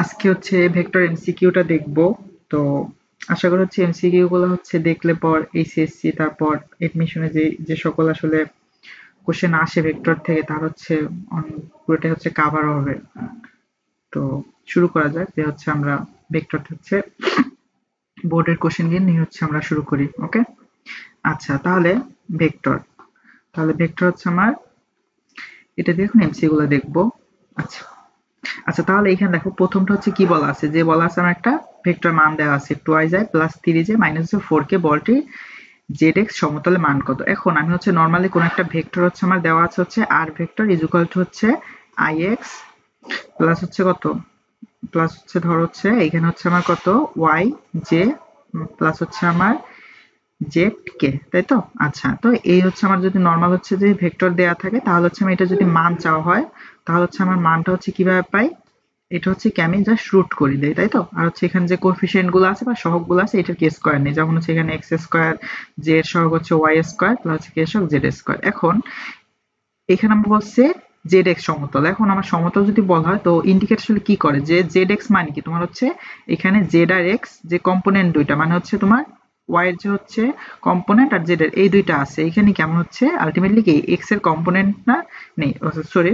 আজকে হচ্ছে ভেক্টর এমসিকিউটা দেখবো। তো আশা করি হচ্ছে এমসিকিউ গুলো হচ্ছে দেখলে পর এইচএসসি তারপর এডমিশনে যে সকল আসলে কোশ্চেন আসে ভেক্টর থেকে তার হচ্ছে পুরোটাই হচ্ছে কাভার হবে। তো শুরু করা যাক যে হচ্ছে আমরা ভেক্টর হচ্ছে বোর্ডের কোশ্চেন নিয়ে হচ্ছে আমরা শুরু করি। ওকে, আচ্ছা তাহলে ভেক্টর হচ্ছে আমার এটা দিয়ে এখন এমসিকিউ গুলো দেখবো। আচ্ছা আচ্ছা তাহলে এখানে দেখো প্রথমটা হচ্ছে কি বলা আছে, যে বলা আছে আমার একটা ভেক্টর মান দেওয়া আছে 2i plus 3j minus 4k বলটি zx সমতলে মান কত। এখন আমি হচ্ছে নরমালি কোন একটা ভেক্টর হচ্ছে আমার দেওয়া আছে হচ্ছে r vector is equal to হচ্ছে ix প্লাস হচ্ছে কত, প্লাস হচ্ছে ধর হচ্ছে এখানে হচ্ছে আমার কত y j প্লাস হচ্ছে আমার জেড কে, তাই তো। আচ্ছা তো এই হচ্ছে আমার যদি নরমাল হচ্ছে যে ভেক্টর দেয়া থাকে তাহলে হচ্ছে আমি এটা যদি মান চাওয়া হয় তাহলে হচ্ছে আমার মানটা হচ্ছে কিভাবে পাই, এটা হচ্ছে কি আমি জাস্ট রুট করে দেই, তাই তো। আর হচ্ছে এখানে যে কোএফিসিয়েন্ট গুলো আছে বা সহগ গুলো আছে এটার কি স্কয়ার নেই, যেমন হচ্ছে এখানে এক্স স্কয়ার, জে এর সহগ হচ্ছে ওয়াই স্কয়ার প্লাস কে সহগ জেড স্কয়ার। এখন এখানে আমরা বলছে জেড এক্স সমতল। এখন আমার সমতল যদি বলা হয় তো ইন্ডিকেট আসলে কি করে, যে জেড এক্স মানে কি তোমার হচ্ছে এখানে জেড আর এক্স যে কম্পোনেন্ট দুইটা মানে হচ্ছে তোমার ওয়াই এর যে হচ্ছে কম্পোনেন্ট আর জেড এর এই দুইটা আছে, এখানে কেমন হচ্ছে আলটিমেটলি কি এক্স এর কম্পোনেন্ট না নেই, সরি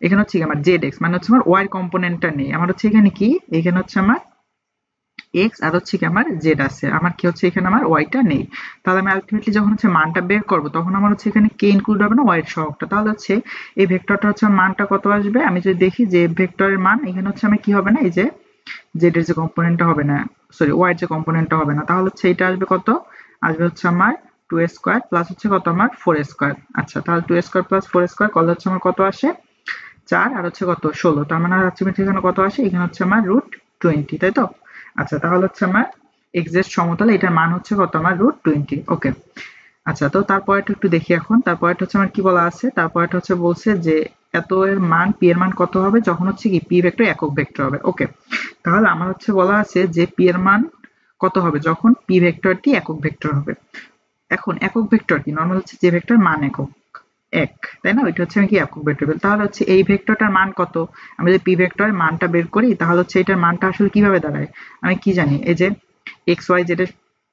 এখানে হচ্ছে আমার জেড এক্স মানে হচ্ছে আমার ওয়াই এর কম্পোনেন্টটা নেই, আমার হচ্ছে এখানে কি এখানে হচ্ছে আমার এক্স আর হচ্ছে কি আমার জেড আছে, আমার কি হচ্ছে এখানে আমার ওয়াইটা নেই। তাহলে আমি আলটিমেটলি যখন হচ্ছে মানটা বের করব তখন আমার হচ্ছে এখানে কে ইনক্লুড হবে না ওয়াই এর সহগটা, তাহলে হচ্ছে এই ভেক্টরটা হচ্ছে মানটা কত আসবে, আমি যদি দেখি যে ভেক্টরের মান এখানে হচ্ছে আমি কি হবে না এই যে জেড এর যে কম্পোনেন্টটা হবে না, সরি ওয়াই এর যে কম্পোনেন্টটা হবে না, তাহলে হচ্ছে এটা আসবে কত, আসবে হচ্ছে আমার 2 স্কয়ার প্লাস হচ্ছে কত আমার 4 স্কয়ার। আচ্ছা তাহলে 2 স্কয়ার প্লাস 4 স্কয়ার করলে হচ্ছে আমার কত আসে 4 আর হচ্ছে কত 16, তার মানে আলটিমেটলি এখানে কত আসে, এখানে হচ্ছে আমার √20, তাই তো। আচ্ছা তাহলে হচ্ছে আমার এক্সাক্ট সমতলে এটার মান হচ্ছে কত আমার √20। ওকে, আচ্ছা তো তারপরটা একটু দেখি এখন, তারপরটা হচ্ছে আমার কি বলা আছে, তারপরটা হচ্ছে বলছে যে এত এর মান পি এর মান কত হবে যখন হচ্ছে কি পি ভেক্টর একক ভেক্টর হবে। ওকে, তাহলে আমার হচ্ছে বলা আছে যে পি এর মান কত হবে যখন পি ভেক্টরটি একক ভেক্টর হবে। এখন একক ভেক্টর কি নরমাল হচ্ছে যে ভেক্টর মান একক এক, তাই না, ওইটা হচ্ছে আমি কি একক ভেক্টর। তাহলে হচ্ছে এই ভেক্টরটার মান কত, আমি যদি পি ভেক্টরের মানটা বের করি তাহলে হচ্ছে এটার মানটা আসলে কিভাবে দাঁড়ায়, আমি কি জানি এই যে এক্স ওয়াই জেড এর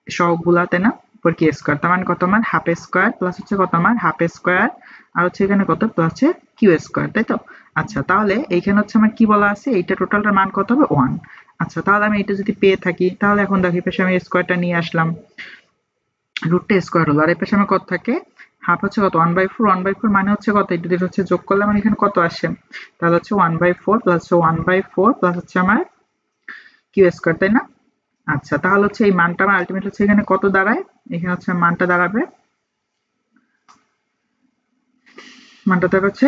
সহগগুলা, তাই না, উপর কি স্কয়ার, তার মানে কত আমার হাফ স্কয়ার প্লাস হচ্ছে কত আমার হাফ স্কয়ার আর হচ্ছে এখানে কত প্লাস হচ্ছে কিউ স্কয়ার, তাই তো। আচ্ছা তাহলে এইখানে হচ্ছে আমার কি বলা আছে, এইটা টোটালটার মান কত হবে 1। আচ্ছা তাহলে আমি এটা যদি পেয়ে থাকি তাহলে এখন দেখি পাশে আমি স্কয়ারটা নিয়ে আসলাম, রুটটা স্কয়ার হলো আর এই পাশে আমার কত থাকে হাফ হচ্ছে কত 1/4, 1/4 মানে হচ্ছে কত, এটা দিয়ে হচ্ছে যোগ করলে আমার এখানে কত আসে, তাহলে হচ্ছে 1/4 প্লাস 1/4 প্লাস হচ্ছে আমার কিউ স্কয়ার, তাই না। আচ্ছা তাহলে হচ্ছে এই মানটা আমার আলটিমেট হচ্ছে এখানে কত দাঁড়ায়, এখানে হচ্ছে মানটা দাঁড়াবে, মানটা দাঁড়াবে হচ্ছে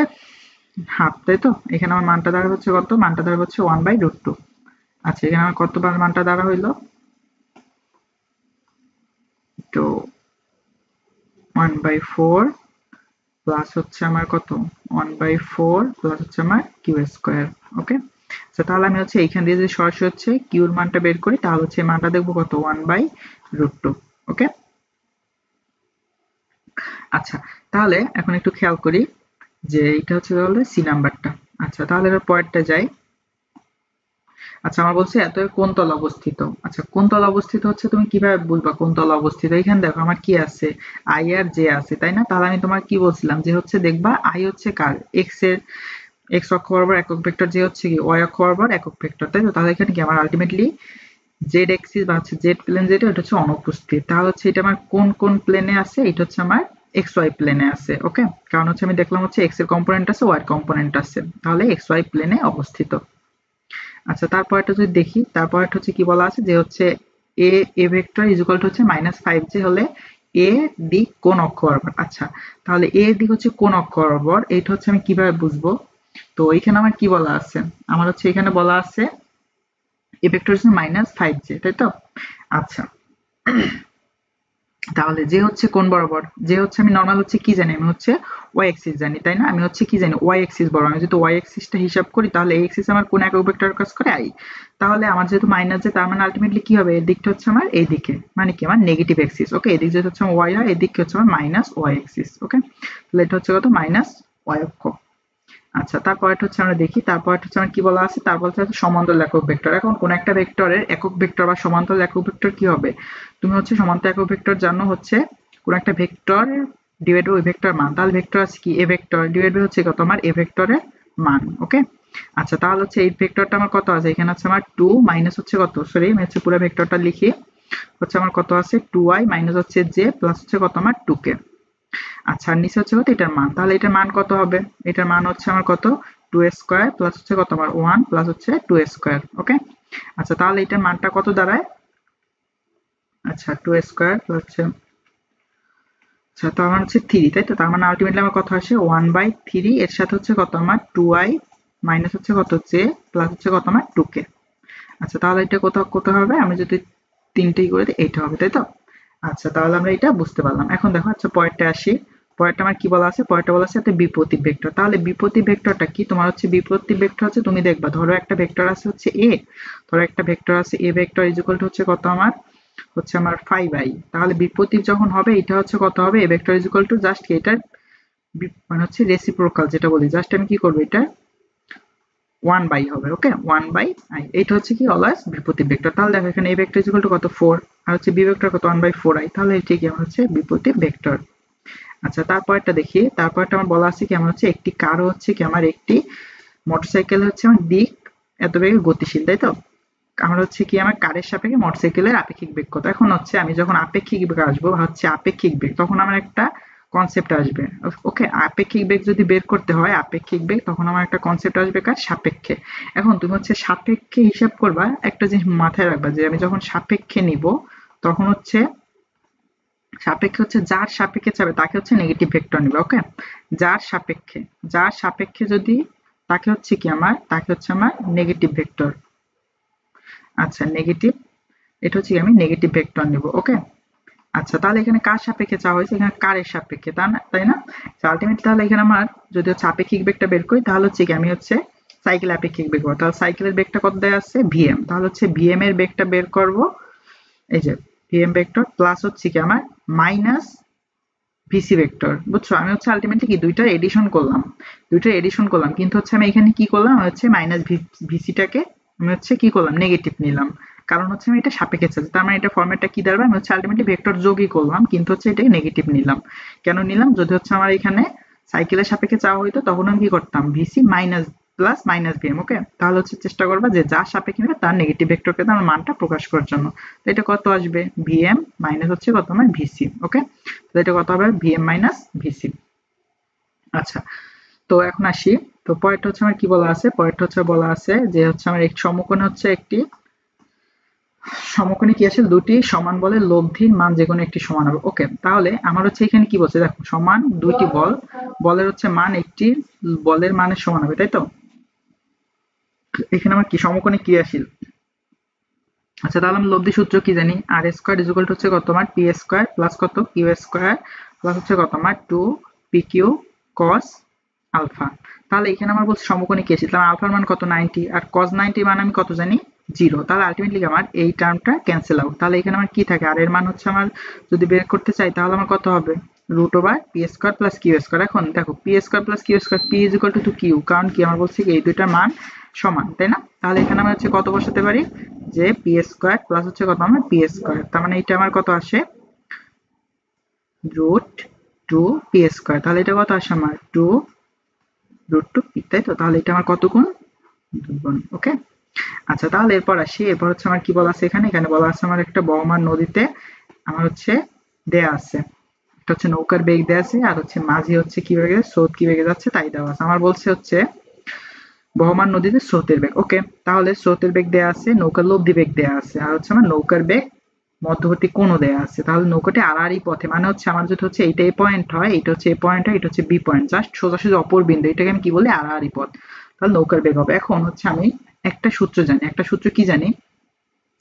হাফ, তাই তো। এখানে আমার মানটা দাঁড়াবে হচ্ছে কত, মানটা দাঁড়াবে হচ্ছে 1/√2। আচ্ছা এখানে আমার কতবার মানটা দাঁড়া হইলো, তো 1/4 প্লাস হচ্ছে আমার কত 1/4 প্লাস হচ্ছে আমার কিউ স্কয়ার। ওকে, আচ্ছা তাহলে আমি হচ্ছে এইখান দিয়ে যদি সরাসরি হচ্ছে কিউর মানটা বের করি তাহলে হচ্ছে মানটা দেখবো কত 1/√2। ওকে, আচ্ছা তাহলে এখন একটু খেয়াল করি যে এটা হচ্ছে তাহলে সি নাম্বারটা। আচ্ছা তাহলে এর পরেরটা যাই। আচ্ছা আমার বলছে এত কোন তলে অবস্থিত। আচ্ছা কোন তলে অবস্থিত হচ্ছে তুমি কিভাবে বুঝবা কোন তলে অবস্থিত, এখানে দেখো আমার কি আছে আই আর জে আছে, তাই না। তাহলে আমি তোমার কি বলছিলাম যে হচ্ছে দেখবা আই হচ্ছে কার এক্স এর, এক্স অক্ষ বরাবর একক ভেক্টর, যে হচ্ছে কি ওয়াই অক্ষ বরাবর একক ভেক্টর, তাই তো। তাহলে এখানে কি আমার আলটিমেটলি জেড এক্সিস বা হচ্ছে জেড প্লেন যেটা ওটা হচ্ছে অনুপস্থিত, তাহলে হচ্ছে এটা আমার কোন কোন প্লেনে আছে, এটা হচ্ছে আমার এক্স ওয়াই প্লেনে আছে। ওকে, কারণ হচ্ছে আমি দেখলাম হচ্ছে এক্স এর কম্পোনেন্ট আছে ওয়াই এর কম্পোনেন্ট আছে, তাহলে এক্স ওয়াই প্লেনে অবস্থিত। আচ্ছা তারপরটা যদি দেখি, তারপরটা হচ্ছে কি বলা আছে যে হচ্ছে এ ভেক্টর ইজ ইকুয়াল টু হচ্ছে -5j হলে এ দিক কোন অক্ষ বরাবর। আচ্ছা তাহলে এ দিক হচ্ছে কোন অক্ষ বরাবর, এটা হচ্ছে আমি কিভাবে বুঝবো, তো এখানে আমার কি বলা আছে, আমার হচ্ছে এখানে বলা আছে এ ভেক্টর হচ্ছে -5j, তাই তো। আচ্ছা তাহলে যে হচ্ছে কোন বরাবর, যে হচ্ছে আমি নরমাল হচ্ছে কি জানি, আমি হচ্ছে ওয়াই এক্সিস জানি, তাই না। আমি হচ্ছে কি জানি ওয়াই এক্সিস বরাবর, আমি যদি ওয়াই এক্সিসটা হিসাব করি তাহলে এই এক্সিস আমার কোন একক ভেক্টর কাজ করে আই, তাহলে আমার যেহেতু মাইনাস যে তার মানে আলটিমেটলি কি হবে, এর দিকটা হচ্ছে আমার এই দিকে, মানে কি আমার নেগেটিভ এক্সিস। ওকে, এদিক যেটা হচ্ছে ওয়াই হয় এদিকে হচ্ছে আমার মাইনাস ওয়াই এক্সিস। ওকে, তাহলে এটা হচ্ছে কত মাইনাস ওয়াই অক্ষ। আচ্ছা, তারপরটা হচ্ছে আমরা দেখি, তারপরটা হচ্ছে আমার কি বলা আছে, তারপর হচ্ছে সমান্তরাল একক ভেক্টর। এখন কোন একটা ভেক্টরের একক ভেক্টর বা সমান্তরাল একক ভেক্টর কি হবে? তুমি হচ্ছে সমান্তরাল একক ভেক্টর জানো হচ্ছে কোন একটা ভেক্টর ডিভাইড বাই ওই ভেক্টর মান। তাহলে ভেক্টর আছে কি এ ভেক্টর ডিভাইড বাই হচ্ছে কত আমার এ ভেক্টরের মান। ওকে, আচ্ছা তাহলে হচ্ছে এই ভেক্টরটা আমার কত আছে, এখানে আছে আমার 2 মাইনাস হচ্ছে কত, সরি আমি হচ্ছে পুরো ভেক্টরটা লিখি, হচ্ছে আমার কত আছে 2i মাইনাস হচ্ছে j প্লাস হচ্ছে কত আমার 2k। আচ্ছা, আর নিচে হচ্ছে কত এটার মান, তাহলে এটার মান কত হবে, এটার মান হচ্ছে আমার কত 2 স্কয়ার প্লাস হচ্ছে কত আমার 1 প্লাস হচ্ছে 2 স্কয়ার। ওকে, আচ্ছা তাহলে এটার মানটা কত দাঁড়ায়, আচ্ছা 2 স্কয়ার প্লাস হচ্ছে, আচ্ছা তো আমার হচ্ছে 3, তাই তো, তার মানে আলটিমেটলি আমার কত আসে 1/3, এর সাথে হচ্ছে কত আমার 2i মাইনাস হচ্ছে কত j প্লাস হচ্ছে কত আমার 2k। আচ্ছা তাহলে এটা কত কত হবে, আমি যদি তিনটেই করে দিই এইটা হবে, তাই তো। আচ্ছা তাহলে আমরা এটা বুঝতে পারলাম। এখন দেখো, আচ্ছা পরেরটা আসি, পরেরটা আমার কি বলা আছে, পরেরটা বলা আছে একটা বিপরীত ভেক্টর। তাহলে বিপরীত ভেক্টরটা কি, তোমার হচ্ছে বিপরীত ভেক্টর হচ্ছে তুমি দেখবা, ধরো একটা ভেক্টর আছে হচ্ছে এ, ধরো একটা ভেক্টর আছে এ ভেক্টর ইজ ইকুয়াল টু হচ্ছে কত আমার, হচ্ছে আমার 5i। তাহলে বিপরীত যখন হবে এটা হচ্ছে কত হবে, এ vector is equal two just এটার মানে হচ্ছে রেসিপ্রোকাল যেটা বলি, জাস্ট আমি কি করবো এটা 1 বাই হবে। ওকে, 1/i, এটা হচ্ছে কি অলওয়েজ বিপরীত ভেক্টর। তাহলে দেখো এখানে a vector is equal to কত 4, আর হচ্ছে b ভেক্টর কত 1/4i, তাহলে এটা কি আমার হচ্ছে বিপরীত ভেক্টর। আচ্ছা তারপরটা দেখি, তারপরটা আমার বলা আছে কি আমার হচ্ছে একটি কার হচ্ছে কি আমার একটি মোটরসাইকেল হচ্ছে আমার দিক এত বেগে গতিশীল, তাই তো। আমার হচ্ছে কি আমার কারের সাপেক্ষে মোটরসাইকেলের আপেক্ষিক বেগ কত। এখন হচ্ছে আমি যখন আপেক্ষিক বেগ আসবো হচ্ছে আপেক্ষিক বেগ, তখন আমার একটা কনসেপ্ট আসবে। ওকে, আপেক্ষিক বেগ যদি বের করতে হয় আপেক্ষিক বেগ, তখন আমার একটা কনসেপ্ট আসবে কার সাপেক্ষে। এখন তুমি হচ্ছে সাপেক্ষে হিসাব করবা, একটা জিনিস মাথায় রাখবা যে আমি যখন সাপেক্ষে নিব তখন হচ্ছে সাপেক্ষে হচ্ছে যার সাপেক্ষে যাবে তাকে হচ্ছে নেগেটিভ ভেক্টর নিবে। ওকে, যার সাপেক্ষে, যার সাপেক্ষে যদি তাকে হচ্ছে কি আমার, তাকে হচ্ছে আমার নেগেটিভ ভেক্টর, আচ্ছা নেগেটিভ, এটা হচ্ছে আমি নেগেটিভ ভেক্টর নিব। ওকে, আচ্ছা তাহলে এখানে কার সাপেক্ষে চাওয়া হয়েছে, এখানে কারের সাপেক্ষে, তা না, তাই না। আলটিমেটলি তাহলে এখানে আমার যদি হচ্ছে আপেক্ষিক বেগটা বের করি তাহলে হচ্ছে কি আমি হচ্ছে সাইকেল আপেক্ষিক বেগ, তাহলে সাইকেলের বেগটা কত দেওয়া আছে vm, তাহলে হচ্ছে vm এর বেগটা বের করব, এই যে vm ভেক্টর প্লাস হচ্ছে কি আমার মাইনাস ভিসি ভেক্টর। বুঝছো, আমি হচ্ছে আলটিমেটলি কি দুইটার এডিশন করলাম, দুইটার এডিশন করলাম, কিন্তু হচ্ছে আমি এখানে কি করলাম, আমি হচ্ছে মাইনাস ভিসিটাকে আমি হচ্ছে কি করলাম নেগেটিভ নিলাম, কারণ হচ্ছে আমি এটা সাপেক্ষে চাচ্ছি, তার মানে এটা ফরম্যাটটা কি দাঁড়াবে, আমি হচ্ছে আলটিমেটলি ভেক্টর যোগই করলাম কিন্তু হচ্ছে এটাকে নেগেটিভ নিলাম। কেন নিলাম, যদি হচ্ছে আমার এখানে সাইকেলের সাপেক্ষে চাওয়া হইতো তখন আমি কি করতাম VC minus plus minus VM. Okay, তাহলে হচ্ছে চেষ্টা করবা যে যার সাপেক্ষে নেবে তার নেগেটিভ ভেক্টরকে আমার মানটা প্রকাশ করার জন্য। তো এটা কত আসবে ভিএম মাইনাস হচ্ছে কত আমার ভিসি। ওকে, তো এটা কত হবে ভিএম মাইনাস ভিসি। আচ্ছা, তো এখন আসি, তো পরেরটা হচ্ছে আমার কি বলা আছে, পরেরটা হচ্ছে বলা আছে যে হচ্ছে আমার এক সমকোণে হচ্ছে একটি সমকোণে কি আছে, দুটি সমান বলের লব্ধির মান যে কোনো একটি সমান হবে। ওকে, তাহলে আমার হচ্ছে এখানে কি বলছে দেখো, সমান দুইটি বল, বলের হচ্ছে মান একটি বলের মানের সমান হবে, তাই তো। এখানে আমার কি সমকোণে ক্রিয়াশীল। আচ্ছা তাহলে আমি লব্ধি সূত্র কি জানি, আর স্কয়ার ইজ ইকুয়াল টু হচ্ছে কত আমার পি স্কয়ার প্লাস কত কিউ স্কয়ার প্লাস হচ্ছে কত আমার 2 পি কিউ কস আলফা। তাহলে এখানে আমার বলছে সমকোণী ক্রিয়াশীল, তাহলে আলফার মান কত 90, আর cos 90 মান আমি কত জানি 0, তাহলে আলটিমেটলি আমার এই টার্মটা ক্যান্সেল আউট। তাহলে এখানে আমার কি থাকে, আর এর মান হচ্ছে আমার যদি বের করতে চাই তাহলে আমার কত হবে root over P square plus Q square. এখন দেখো P square plus Q square, P is equal to Q, কারণ কি আমার বলছে কি এই দুইটার মান সমান, তাই না। তাহলে এখানে আমরা হচ্ছে কত বসাতে পারি, যে পি স্কয়ার প্লাস হচ্ছে কত আমার পি স্কয়ার, তার মানে এটা আমার কত আসে রুট 2 পি স্কয়ার, তাহলে এটা কত আসে আমার 2 রুট 2 পি, তাই তো। তাহলে এটা আমার কত গুণ 2 গুণ। ওকে, আচ্ছা তাহলে এরপর আসি, এরপর হচ্ছে আমার কি বলা আছে এখানে, এখানে বলা আছে আমার একটা বহমান নদীতে আমার হচ্ছে দেয়া আছে, এটা হচ্ছে নৌকার বেগ দেয়া আছে, আর হচ্ছে মাঝি হচ্ছে কি বেগে স্রোত কি বেগে যাচ্ছে তাই দেওয়া আছে। আমার বলছে হচ্ছে বহমান নদীতে স্রোতের বেগ। ওকে, তাহলে স্রোতের বেগ দেয়া আছে, নৌকার লব্ধি বেগ দেয়া আছে, আর হচ্ছে আমার নৌকার বেগ মধ্যবর্তী কোণও দেয়া আছে। তাহলে নৌকাটি আড়াআড়ি পথে, মানে হচ্ছে আমার যদি হচ্ছে এইটা এ পয়েন্ট হয়, এটা হচ্ছে এ পয়েন্ট হয়, এটা হচ্ছে বি পয়েন্ট, জাস্ট সোজাসুজি অপর বিন্দু, এটাকে আমি কি বলি আড়াআড়ি পথ, তাহলে নৌকার বেগ হবে। এখন হচ্ছে আমি একটা সূত্র জানি, একটা সূত্র কি জানি,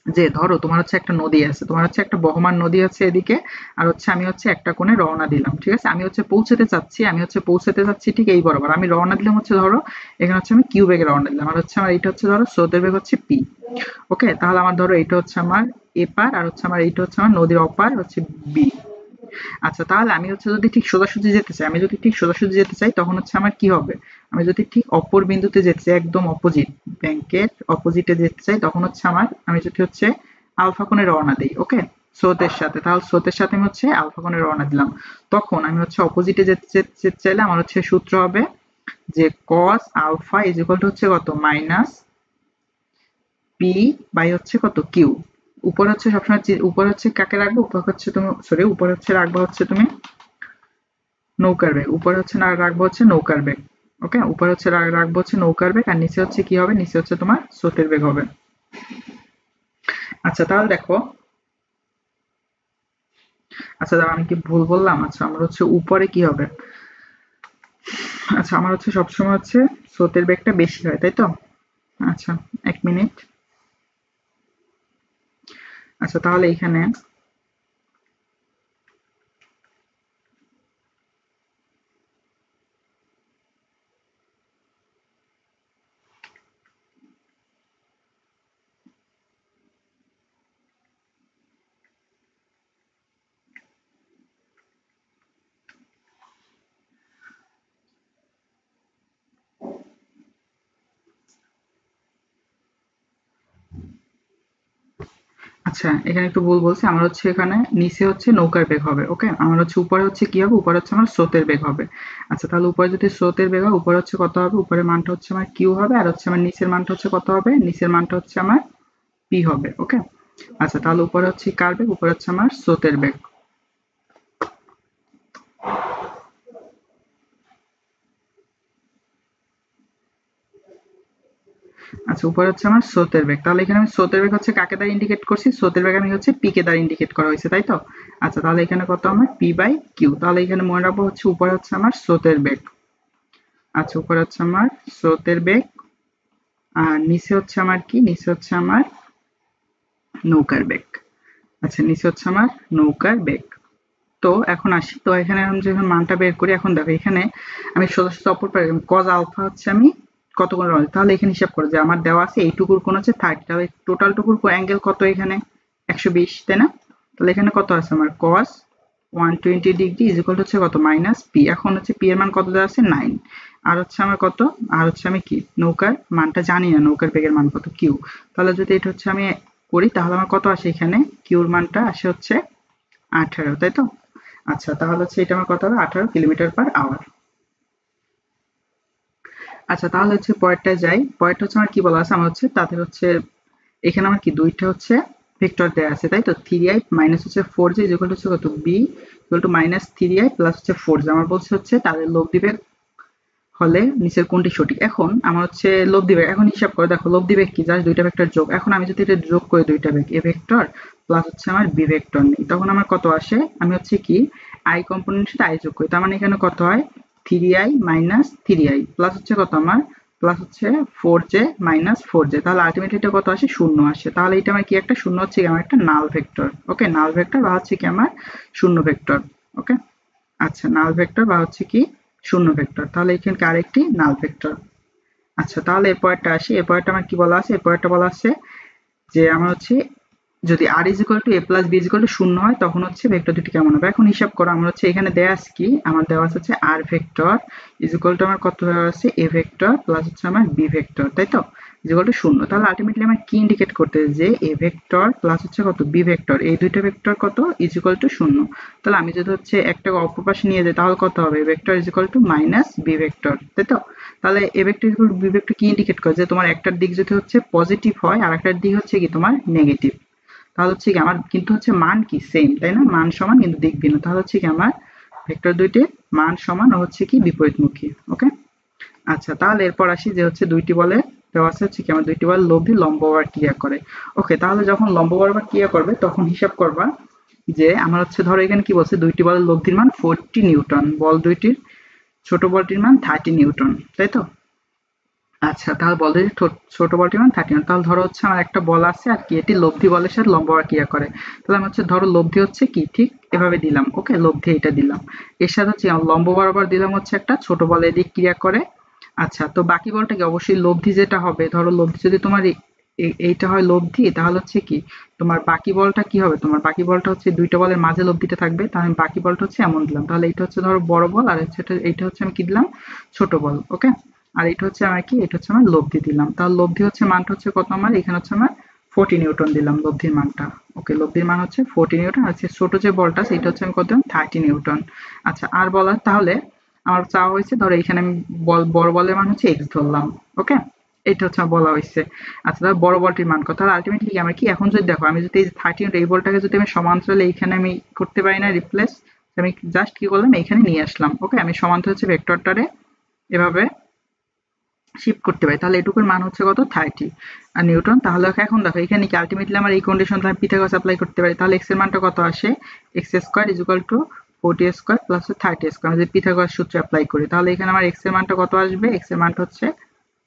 যে ধরো তোমার হচ্ছে একটা নদী আছে, তোমার হচ্ছে একটা বহমান নদী আছে এদিকে, আর হচ্ছে আমি হচ্ছে একটা কোণে রওনা দিলাম, ঠিক আছে, আমি হচ্ছে পৌঁছাতে চাচ্ছি, আমি হচ্ছে পৌঁছাতে চাচ্ছি ঠিক এই বরাবর, আমি রওনা দিলাম হচ্ছে ধরো এখানে হচ্ছে আমি কিউ বেগে রওনা দিলাম, আর হচ্ছে আমার এইটা হচ্ছে ধরো স্রোতের বেগ হচ্ছে পি। ওকে, তাহলে আমার ধরো এইটা হচ্ছে আমার এপার, আর হচ্ছে আমার এইটা হচ্ছে আমার নদীর অপার হচ্ছে বি। আচ্ছা তাহলে আমি হচ্ছে যদি ঠিক সোজাসুজি যেতে চাই, তখন হচ্ছে আমার কি হবে, আমি যদি ঠিক অপর বিন্দুতে যেতে চাই, একদম অপোজিট ব্যাংকের অপোজিটে যেতে চাই, তখন হচ্ছে আমি যদি হচ্ছে আলফা কোণে রওনা দিই, ওকে, স্রোতের সাথে, তাহলে স্রোতের সাথে আমি হচ্ছে আলফা কোণে রওনা দিলাম, তখন আমি হচ্ছে অপোজিটে যেতে চাইলে আমার হচ্ছে সূত্র হবে যে cos alpha is equal to হচ্ছে কত, মাইনাস পি বাই হচ্ছে কত, কিউ। উপর হচ্ছে সবসময় উপর হচ্ছে কাকে রাখবো, উপর হচ্ছে তুমি সরি উপর হচ্ছে রাখবো হচ্ছে তুমি নৌকার বেগ, উপরে হচ্ছে না রাখবো হচ্ছে নৌকার বেগ, ওকে, উপরে হচ্ছে রাখবো হচ্ছে নৌকার বেগ, আর নিচে হচ্ছে কি হবে, নিচে হচ্ছে তোমার স্রোতের বেগ হবে। আচ্ছা তাহলে দেখো, আচ্ছা দাঁড়াও, আমি কি ভুল বললাম, আচ্ছা আমার হচ্ছে উপরে কি হবে, আচ্ছা আমার হচ্ছে সবসময় হচ্ছে স্রোতের বেগটা বেশি হয়, তাই তো, আচ্ছা এক মিনিট, আচ্ছা তাহলে এখানে আচ্ছা এখানে একটু ভুল বলছি, আমার হচ্ছে এখানে নিচে হচ্ছে নৌকার বেগ হবে, ওকে, আমার হচ্ছে উপরে হচ্ছে কি হবে, উপরে হচ্ছে আমার স্রোতের বেগ হবে। আচ্ছা তাহলে উপরে যদি স্রোতের বেগ হয়, উপরে হচ্ছে কত হবে, উপরের মানটা হচ্ছে আমার কিউ হবে, আর হচ্ছে আমার নিচের মানটা হচ্ছে কত হবে, নিচের মানটা হচ্ছে আমার পি হবে, ওকে। আচ্ছা তাহলে উপরে হচ্ছে কার বেগ, উপরে হচ্ছে আমার স্রোতের বেগ। আচ্ছা উপরে হচ্ছে আমার স্রোতের বেগ, তাহলে এখানে আমি স্রোতের বেগ হচ্ছে কাকে দ্বারা ইন্ডিকেট করছি, স্রোতের বেগ আমি হচ্ছে পি কে দ্বারা ইন্ডিকেট করা হয়েছে, তাই তো। আচ্ছা তাহলে এখানে কত আমার পি বাই কিউ, তাহলে এখানে মনে রাখবো হচ্ছে উপরে হচ্ছে আমার স্রোতের বেগ, আচ্ছা উপরে হচ্ছে আমার স্রোতের বেগ, আর নিচে হচ্ছে আমার কি, নিচে হচ্ছে আমার নৌকার বেগ, আচ্ছা নিচে হচ্ছে আমার নৌকার বেগ। তো এখন আসি, তো এখানে আমি যখন মানটা বের করি, এখন দেখো এখানে আমি সোজা সোজা অপর পারে কজ আলফা হচ্ছে আমি কত কোণ রয়েছে, তাহলে এখানে হিসাব করো যে আমার দেওয়া আছে এইটুকুর কোণ হচ্ছে 30, তাহলে টোটাল টুকুর অ্যাঙ্গেল কত এখানে 120, তাই না, তাহলে এখানে কত আছে আমার cos 120 ডিগ্রি ইজ ইকুয়াল হচ্ছে কত, মাইনাস পি, এখন হচ্ছে পি এর মান কত দেওয়া আছে 9, আর হচ্ছে আমার কত, আর হচ্ছে আমি কি নৌকার মানটা জানি না, নৌকার বেগের মান কত কিউ, তাহলে যদি এটা হচ্ছে আমি করি, তাহলে আমার কত আসে, এখানে কিউর মানটা আসে হচ্ছে 18, তাই তো। আচ্ছা তাহলে হচ্ছে এটা আমার কত হবে, 18 কিলোমিটার পার আওয়ার। আচ্ছা তাহলে হচ্ছে পরেরটায় যাই, পরেরটা হচ্ছে আমার কি বলা আছে, আমার হচ্ছে তাদের হচ্ছে এখানে আমার কি দুইটা হচ্ছে ভেক্টর দেওয়া আছে, তাই তো, 3i মাইনাস হচ্ছে 4j ইকুয়াল হচ্ছে কত, b equal to minus 3i plus হচ্ছে 4j, আমার বলছে হচ্ছে তাদের লব দিবে হলে নিচের কোনটি সঠিক। এখন আমার হচ্ছে লব্ধি বেগ, এখন হিসাব করে দেখো লব্ধি বেগ কি, জাস্ট দুইটা ভেক্টর যোগ, এখন আমি যদি এটা যোগ করি দুইটা বেগ, এ ভেক্টর প্লাস হচ্ছে আমার বি ভেক্টর নেই, তখন আমার কত আসে, আমি হচ্ছে কি আই কম্পোনেন্টের সাথে আই যোগ করি, তার মানে এখানে কত হয় 3i মাইনাস 3i প্লাস হচ্ছে কত আমার, প্লাস হচ্ছে 4j মাইনাস 4j, তাহলে আলটিমেটলি এটা কত আসে, শূন্য আসে, তাহলে এটা আমার কি একটা শূন্য হচ্ছে কি আমার একটা নাল ভেক্টর, ওকে, নাল ভেক্টর বা হচ্ছে কি আমার শূন্য ভেক্টর, ওকে। আচ্ছা নাল ভেক্টর বা হচ্ছে কি শূন্য ভেক্টর, তাহলে এখানে আরেকটি নাল ভেক্টর। আচ্ছা তাহলে এরপরটা আসি, এরপরটা আমার কি বলা আছে, এরপরটা বলা আছে যে আমার হচ্ছে যদি r is equal two a plus b is equal two শূন্য হয়, তখন হচ্ছে ভেক্টর দুটি কেমন হবে। এখন হিসাব করো, আমার হচ্ছে এখানে দেওয়া আছে কি, আমার দেওয়া আছে হচ্ছে r vector is equal two আমার কত দেওয়া আছে, a ভেক্টর প্লাস হচ্ছে আমার b ভেক্টর, তাই তো, ইজ ইকুয়াল টু শূন্য, তাহলে আলটিমেটলি আমার কি ইন্ডিকেট করতে যে a ভেক্টর প্লাস হচ্ছে কত b ভেক্টর, এই দুইটা ভেক্টর কত ইজ ইকুয়াল টু শূন্য, তাহলে আমি যদি হচ্ছে একটা অপর পাশে নিয়ে যাই, তাহলে কত হবে, a vector is equal two minus b vector, তাই তো। তাহলে a vector is equal two b vector কি ইন্ডিকেট করে, যে তোমার একটার দিক যদি হচ্ছে পজিটিভ হয় আর একটার দিক হচ্ছে কি তোমার নেগেটিভ, তাহলে হচ্ছে কি আমার কিন্তু হচ্ছে মান কি সেম, তাই না, মান সমান কিন্তু দিক ভিন্ন, তাহলে হচ্ছে কি আমার ভেক্টর দুইটির মান সমান ও হচ্ছে কি বিপরীতমুখী, ওকে। আচ্ছা তাহলে এরপর আসি যে হচ্ছে দুইটি বলে দেওয়া আছে হচ্ছে কি আমার দুইটি বল লব্ধি লম্ব বরাবর ক্রিয়া করে, ওকে, তাহলে যখন লম্ব বরাবর ক্রিয়া করবে তখন হিসাব করবা যে আমার হচ্ছে ধরো এখানে কি বলছে, দুইটি বলের লব্ধির মান 40 নিউটন, বল দুইটির ছোট বলটির মান 30 নিউটন, তাই তো। আচ্ছা তাহলে বল যদি ছোট বলটির মান 30, তাহলে ধরো হচ্ছে আমার একটা বল আছে আর কি, এটি লব্ধি বলের সাথে লম্ব বরাবর ক্রিয়া করে, তাহলে আমি হচ্ছে ধরো লব্ধি হচ্ছে কি ঠিক এভাবে দিলাম, ওকে, লব্ধি এটা দিলাম, এর সাথে হচ্ছে লম্ব বরাবর দিলাম হচ্ছে একটা ছোট বল, এদিক ক্রিয়া করে। আচ্ছা তো বাকি বলটা কি, অবশ্যই লব্ধি যেটা হবে, ধরো লব্ধি যদি তোমার এইটা হয় লব্ধি, তাহলে হচ্ছে কি তোমার বাকি বলটা কি হবে, তোমার বাকি বলটা হচ্ছে দুইটা বলের মাঝে লব্ধিটা থাকবে, তাহলে আমি বাকি বলটা হচ্ছে এমন দিলাম, তাহলে এটা হচ্ছে ধরো বড় বল, আর হচ্ছে এইটা হচ্ছে আমি কি দিলাম ছোট বল। ওকে, আর এটা হচ্ছে আমার কি, এটা হচ্ছে আমার লব্ধি দিলাম, তাহলে লব্ধি হচ্ছে মানটা হচ্ছে কত, আমার এখানে হচ্ছে আমার 40 নিউটন দিলাম লব্ধির মানটা। ওকে, লব্ধির মান হচ্ছে 40 নিউটন, আর ছোট যে বলটা সেটা হচ্ছে আমি কত দিলাম 30 নিউটন। আচ্ছা, আর বলার তাহলে আমার চাওয়া হয়েছে, ধরো এখানে আমি বড় বলের মান হচ্ছে এক্স ধরলাম। ওকে, এটা হচ্ছে আমার বলা হয়েছে। আচ্ছা, তাহলে বড় বলটির মান কত, তাহলে আলটিমেটলি আমরা কি এখন যদি দেখো, আমি যদি এই 30 এই বলটাকে যদি আমি সমান্তরালে এইখানে আমি করতে পারি না রিপ্লেস, আমি জাস্ট কি করলাম এইখানে নিয়ে আসলাম। ওকে, আমি সমান্তরাল হচ্ছে ভেক্টরটারে এভাবে শিফট করতে পারি, তাহলে এটুকুর মান হচ্ছে কত 30 আর নিউটন। তাহলে এখন দেখো এখানে কি আলটিমেটলি আমার এই কন্ডিশন আমি পিথাগোরাস অ্যাপ্লাই করতে পারি, তাহলে এক্স এর মানটা কত আসে, x square is equal two 40 square plus 30 square. আমি যদি পিথাগোরাস সূত্র অ্যাপ্লাই করি তাহলে এখানে আমার এক্স এর মানটা কত আসবে, এক্স এর মানটা হচ্ছে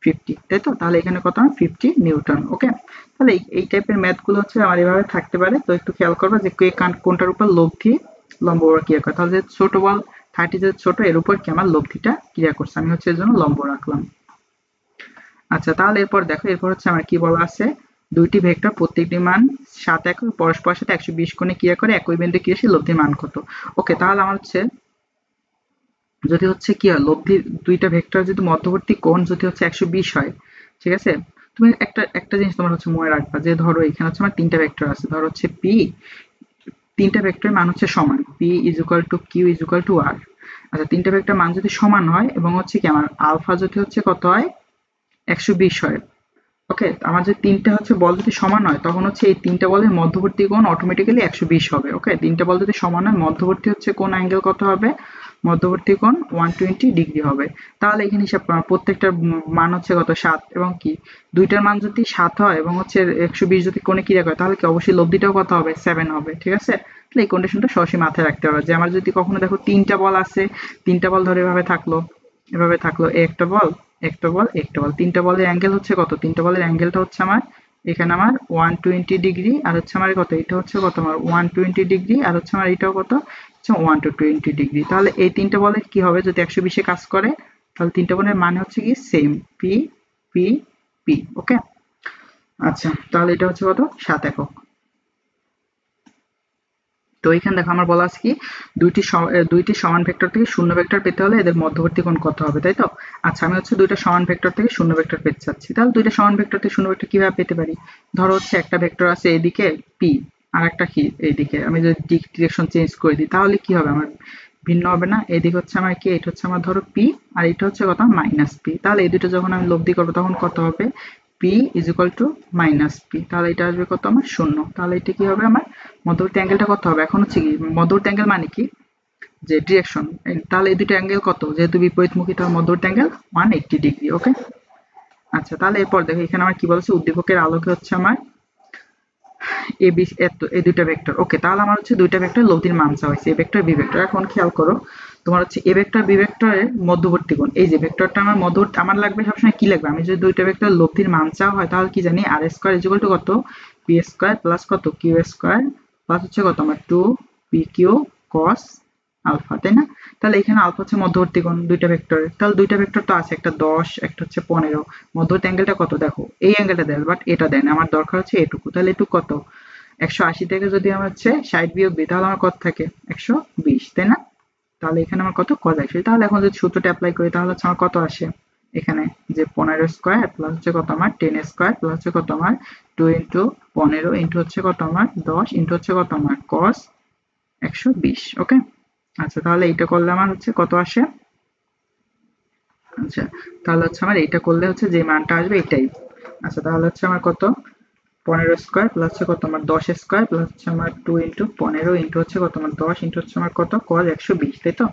50, তাই তো? তাহলে এখানে কত, 50 নিউটন। ওকে, তাহলে এই টাইপের ম্যাথগুলো হচ্ছে আমার এভাবে থাকতে পারে, তো একটু খেয়াল করবে যে কোনটার উপর লব্ধি লম্ব বরাবর ক্রিয়া করে, তাহলে যে ছোট বল 30 যে ছোট, এর উপর কি আমার লব্ধিটা ক্রিয়া করছে, আমি হচ্ছে এর জন্য লম্ব রাখলাম। আচ্ছা, তাহলে এরপর দেখো, এরপর হচ্ছে আমার কি বলা আছে, দুইটি ভেক্টর প্রত্যেকটি মান 7 একক পরস্পরের সাথে 120 কোণে ক্রিয়া করে, একই বিন্দু ক্রিয়াশীল লব্ধির মান কত। ওকে, তাহলে আমার হচ্ছে যদি হচ্ছে কি হয়, লব্ধির দুইটা ভেক্টর যদি মধ্যবর্তী কোণ যদি হচ্ছে 120 হয়, ঠিক আছে, তুমি একটা একটা জিনিস তোমার হচ্ছে মনে রাখবা, যে ধরো এখানে হচ্ছে আমার তিনটা ভেক্টর আছে, ধরো হচ্ছে পি, তিনটা ভেক্টরের মান হচ্ছে সমান, P is equal to Q is equal to R. আচ্ছা, তিনটা ভেক্টর মান যদি সমান হয় এবং হচ্ছে কি আমার আলফা যদি হচ্ছে কত হয় 120 হয়। ওকে, আমার যে তিনটা হচ্ছে বল যদি সমান হয়, তখন হচ্ছে এই তিনটা বলের মধ্যবর্তী কোণ অটোমেটিক্যালি 120 হবে। ওকে, তিনটা বল যদি সমান হয়, মধ্যবর্তী হচ্ছে কোণ অ্যাঙ্গেল কত হবে, মধ্যবর্তী কোণ 120 ডিগ্রি হবে। তাহলে এখানে হিসাব করো প্রত্যেকটার মান হচ্ছে কত 7, এবং কি দুইটার মান যদি 7 হয় এবং হচ্ছে 120 যদি কোণে ক্রিয়া করে, তাহলে কি অবশ্যই লব্ধিটাও কত হবে 7 হবে। ঠিক আছে, তাহলে এই কন্ডিশনটা সরাসরি মাথায় রাখতে হবে, যে আমার যদি কখনো দেখো তিনটা বল আছে, তিনটা বল ধরে এভাবে থাকলো একটা বল, একটা বল, একটা বল, তিনটা বলের অ্যাঙ্গেল হচ্ছে কত, তিনটা বলের অ্যাঙ্গেলটা হচ্ছে আমার এখানে আমার 120 ডিগ্রি, আর হচ্ছে আমার কত, এটা হচ্ছে কত আমার 120 ডিগ্রি, আর হচ্ছে আমার এটাও কত হচ্ছে 120 ডিগ্রি। তাহলে এই তিনটা বলের কি হবে, যদি 120-এ কাজ করে, তাহলে তিনটা বলের মানে হচ্ছে কি সেম, পি পি পি। ওকে, আচ্ছা, তাহলে এটা হচ্ছে কত 7 একক। তো এখানে দেখো আমার বলা আছে কি দুইটি সমান ভেক্টর থেকে শূন্য ভেক্টর পেতে হলে এদের মধ্যবর্তী কোণ কত হবে, তাই তো? আচ্ছা, আমি হচ্ছে দুইটা সমান ভেক্টর থেকে শূন্য ভেক্টর পেতে চাচ্ছি, তাহলে দুইটা সমান ভেক্টর থেকে শূন্য ভেক্টর কিভাবে পেতে পারি, ধরো হচ্ছে একটা ভেক্টর আছে এদিকে পি, আর একটা কি এইদিকে, আমি যদি ডিরেকশন চেঞ্জ করে দিই তাহলে কি হবে, আমার ভিন্ন হবে না, এদিকে হচ্ছে আমার কি, এটা হচ্ছে আমার ধরো পি, আর এটা হচ্ছে কত মাইনাস পি, তাহলে এই দুটো যখন আমি লব্ধি করবো তখন কত হবে, P is equal two minus P, তাহলে এটা আসবে কত আমার শূন্য। তাহলে এটা কি হবে আমার মধ্যবর্তী অ্যাঙ্গেলটা কত হবে, এখন হচ্ছে কি মধ্যবর্তী অ্যাঙ্গেল মানে কি, যে ডিরেকশন, তাহলে এই দুটো অ্যাঙ্গেল কত, যেহেতু বিপরীতমুখী, তাহলে মধ্যবর্তী অ্যাঙ্গেল 180 ডিগ্রি। ওকে, আচ্ছা, তাহলে এরপর দেখো এখানে আমার কি বলছে, উদ্দীপকের আলোকে হচ্ছে আমার এ বি এই দুইটা ভেক্টর। ওকে, তাহলে আমার হচ্ছে দুইটা ভেক্টর লব্ধির মান চাওয়া হয়েছে, এ ভেক্টর বি ভেক্টর। এখন খেয়াল করো, তোমার হচ্ছে এ ভেক্টর বি ভেক্টরের মধ্যবর্তী কোণ, এই যে ভেক্টরটা আমার মধ্যবর্তী, আমার লাগবে সবসময় কি লাগবে, আমি যদি দুইটা ভেক্টর লব্ধির মান চাওয়া হয় তাহলে কি জানি, আর স্কোয়ার ইজ ইকুয়াল টু কত, পি স্কোয়ার প্লাস কত কিউ স্কোয়ার প্লাস হচ্ছে কত আমার 2 পি কিউ কস আলফা, তাই না? তাহলে এখানে আলফা হচ্ছে মধ্যবর্তী কোণ দুইটা ভেক্টরের, তাহলে দুইটা ভেক্টর তো আছে, একটা 10 একটা হচ্ছে 15, মধ্যবর্তী অ্যাঙ্গেলটা কত দেখো, এই অ্যাঙ্গেলটা দেয় বাট এটা দেয় না, আমার দরকার হচ্ছে এটুকু, তাহলে এটুকু কত, 180 থেকে যদি আমার হচ্ছে 60 বিয়োগ দিই তাহলে আমার কত থাকে 120, তাই না? তাহলে এখানে আমার কত cos 120, তাহলে এখন যদি সূত্রটা অ্যাপ্লাই করি তাহলে হচ্ছে আমার কত আসে, এখানে যে 15 স্কোয়ার প্লাস হচ্ছে কত আমার 10 স্কোয়ার প্লাস হচ্ছে কত আমার 2 ইন্টু 15 ইন্টু হচ্ছে কত আমার 10 ইন্টু হচ্ছে কত আমার cos 120। ওকে, আচ্ছা, তাহলে এইটা করলে আমার হচ্ছে কত আসে, আচ্ছা, তাহলে হচ্ছে আমার এইটা করলে হচ্ছে যে মানটা আসবে এটাই। আচ্ছা, তাহলে হচ্ছে আমার কত 15 স্কোয়ার প্লাস হচ্ছে কত আমার 10 স্কোয়ার প্লাস হচ্ছে আমার 2 ইন্টু 15 ইন্টু হচ্ছে কত আমার 10 ইন্টু হচ্ছে আমার কত cos 120, তাই তো?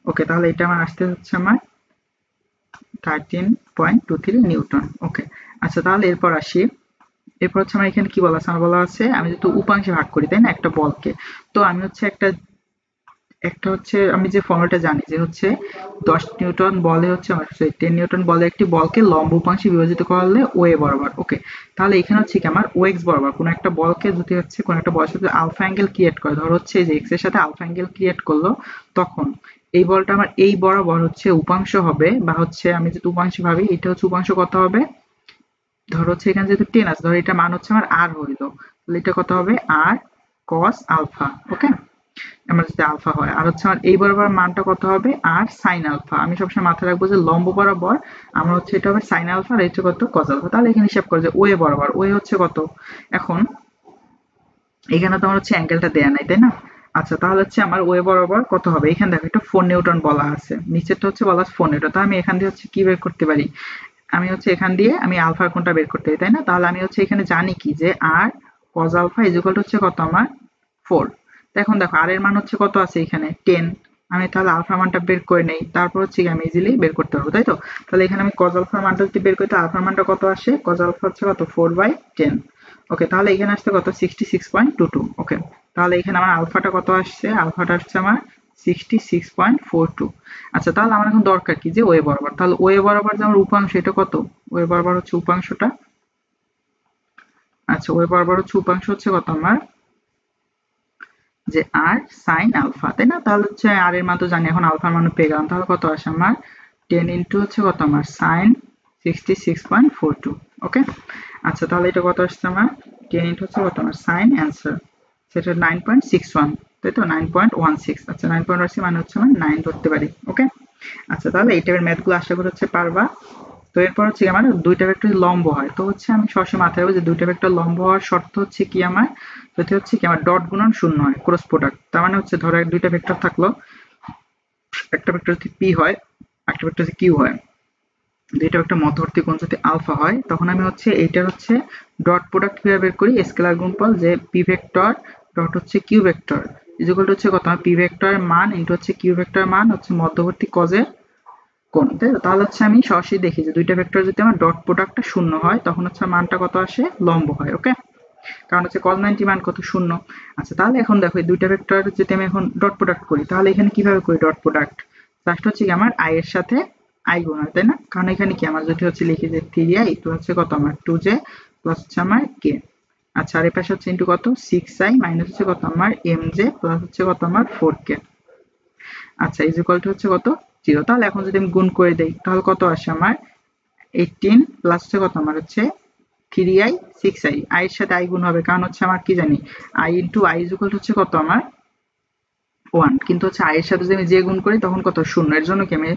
ওকে, তাহলে এটা আমার আসতে হচ্ছে আমার 13.23 নিউটন। ওকে, আচ্ছা, তাহলে এরপর আসি, এরপর হচ্ছে আমার এখানে কি বলা আছে, আমার বলা আছে আমি যেহেতু উপাংশে ভাগ করি, তাই না, একটা বলকে, তো আমি হচ্ছে একটা একটা হচ্ছে আমি যে ফর্মুলাটা জানি যে হচ্ছে 10 নিউটন বলে হচ্ছে আমার 10 নিউটন বলে একটি বলকে লম্ব উপাংশে বিভাজিত করলে ওয়ে বরাবর। ওকে, তাহলে এখানে হচ্ছে কি আমার ও এক্স বরাবর কোনো একটা বলকে যদি হচ্ছে কোনো একটা বলের সাথে আলফা অ্যাঙ্গেল ক্রিয়েট করে, ধরো হচ্ছে যে এক্স এর সাথে আলফা অ্যাঙ্গেল ক্রিয়েট করলো, তখন এই বলটা আমার এই বরাবর হচ্ছে উপাংশ হবে, বা হচ্ছে আমি যদি উপাংশ ভাবি এটা হচ্ছে উপাংশ কত হবে, ধরো হচ্ছে এখানে যেহেতু 10 আছে, ধরো এটা মান হচ্ছে আমার r হইলো, তাহলে এটা কত হবে r cos আলফা। ওকে, আমার যদি আলফা হয়, আর হচ্ছে আমার এই বরাবর মানটা কত হবে আর সাইন আলফা। আমি সবসময় মাথায় রাখবো যে লম্ব বরাবর আমার হচ্ছে এটা হবে সাইন আলফা আর হচ্ছে কত কজ আলফা। তাহলে এখানে হিসাব করে যে ওয়ে বরাবর ওয়ে হচ্ছে কত, এখন এখানে তো আমার হচ্ছে অ্যাঙ্গেলটা দেয়া নাই তাই না। আচ্ছা তাহলে হচ্ছে আমার ওয়ে বরাবর কত হবে, এখানে দেখো এটা 4 নিউটন বলা আছে, নিচেরটা হচ্ছে বলা আছে 4 নিউটন। তাহলে আমি এখান দিয়ে হচ্ছে কি বের করতে পারি, আমি হচ্ছে এখান দিয়ে আমি আলফার কোণটা বের করতে পারি তাই না। তাহলে আমি হচ্ছে এখানে জানি কি যে R cos alpha is equal to হচ্ছে কত আমার 4। তো এখন দেখো আর এর মান হচ্ছে কত আছে এখানে 10, আমি তাহলে আলফার মানটা বের করে নেই, তারপর হচ্ছে আমি ইজিলি বের করতে পারবো তাই তো। তাহলে এখানে আমি কজ আলফার মানটা যদি বের করি, আলফার মানটা কত আসে, কজ আলফা হচ্ছে কত 4/10। ওকে, তাহলে এখানে আসছে কত 66.22। ওকে, তাহলে এখানে আমার আলফাটা কত আসছে, আলফাটা আসছে আমার 66.42। আচ্ছা তাহলে আমার এখন দরকার কি যে ওয়ে বরাবর, তাহলে ওয়ে বরাবর যে আমার উপাংশ এটা কত, ওয়ে বরাবর হচ্ছে উপাংশটা, আচ্ছা ওয়ে বরাবর হচ্ছে উপাংশ হচ্ছে কত আমার যে আর সাইন আলফা তাই না। তাহলে হচ্ছে আর এর মান তো জানি, এখন আলফার মান পেয়ে গেলাম, তাহলে কত আসে আমার 10 ইন্টু হচ্ছে কত আমার সাইন 66.42। ওকে, আচ্ছা তাহলে এটা কত আসছে আমার 10 ইন্টু হচ্ছে কত আমার সাইন অ্যান্সার, সেটা 9.61 তাই তো 9.16। আচ্ছা 9.16 মানে হচ্ছে আমার 9 ধরতে পারি। ওকে, আচ্ছা তাহলে এই টাইপের ম্যাথগুলো আশা করি হচ্ছে পারবা। তো এরপর হচ্ছে আমার দুইটা ভেক্টর লম্ব হয়, তো হচ্ছে আমি সবসময় মাথায় রাখবো যে দুইটা ভেক্টর লম্ব হওয়ার শর্ত হচ্ছে কি আমার, যদি হচ্ছে কি আমার ডট গুণন শূন্য হয়, ক্রস প্রোডাক্ট। তার মানে হচ্ছে ধরো দুইটা ভেক্টর থাকলো, একটা ভেক্টর যদি পি হয় একটা ভেক্টর যদি কিউ হয়, দুইটা ভেক্টর মধ্যবর্তী কোণ যদি আলফা হয়, তখন আমি হচ্ছে এইটার হচ্ছে ডট প্রোডাক্ট কিভাবে বের করি, স্কেলার গুণফল যে পি ভেক্টর ডট হচ্ছে কিউ ভেক্টর ইকুয়াল টু হচ্ছে কত আমার পি ভেক্টরের মান ইনটু হচ্ছে কিউ ভেক্টরের মান হচ্ছে মধ্যবর্তী কজের কোণ, তাই তো। তাহলে হচ্ছে আমি সরাসরি দেখি যে দুইটা ভেক্টর যদি আমার ডট প্রোডাক্টটা শূন্য হয়, তখন হচ্ছে মানটা কত আসে, লম্ব হয়। ওকে, কারণ হচ্ছে cos 90 মান কত শূন্য। আচ্ছা তাহলে এখন দেখো এই দুইটা ভেক্টর যদি আমি এখন ডট প্রোডাক্ট করি, তাহলে এখানে কিভাবে করি ডট প্রোডাক্ট, ফার্স্ট হচ্ছে কি আমার i এর সাথে i গুণ হয় তাই না, কারণ এখানে কি আমার যদি হচ্ছে লিখি যে 3i তো হচ্ছে কত আমার 2j প্লাস হচ্ছে আমার k। আচ্ছা আর এই পাশে হচ্ছে ইনটু কত 6i মাইনাস হচ্ছে কত আমার mj প্লাস হচ্ছে কত আমার 4k। আচ্ছা ইজ ইকুয়াল টু হচ্ছে কত 0। তাহলে এখন যদি আমি গুণ করে দেই, তাহলে কত আসে আমার 18 প্লাস হচ্ছে কত আমার হচ্ছে 3i 6i, i এর সাথে i গুণ হবে, কারণ হচ্ছে আমার কি জানি i into i is equal to হচ্ছে কত আমার 1, কিন্তু হচ্ছে i এর সাথে যদি আমি j গুণ করি তখন কত শূন্য, এর জন্য কি আমি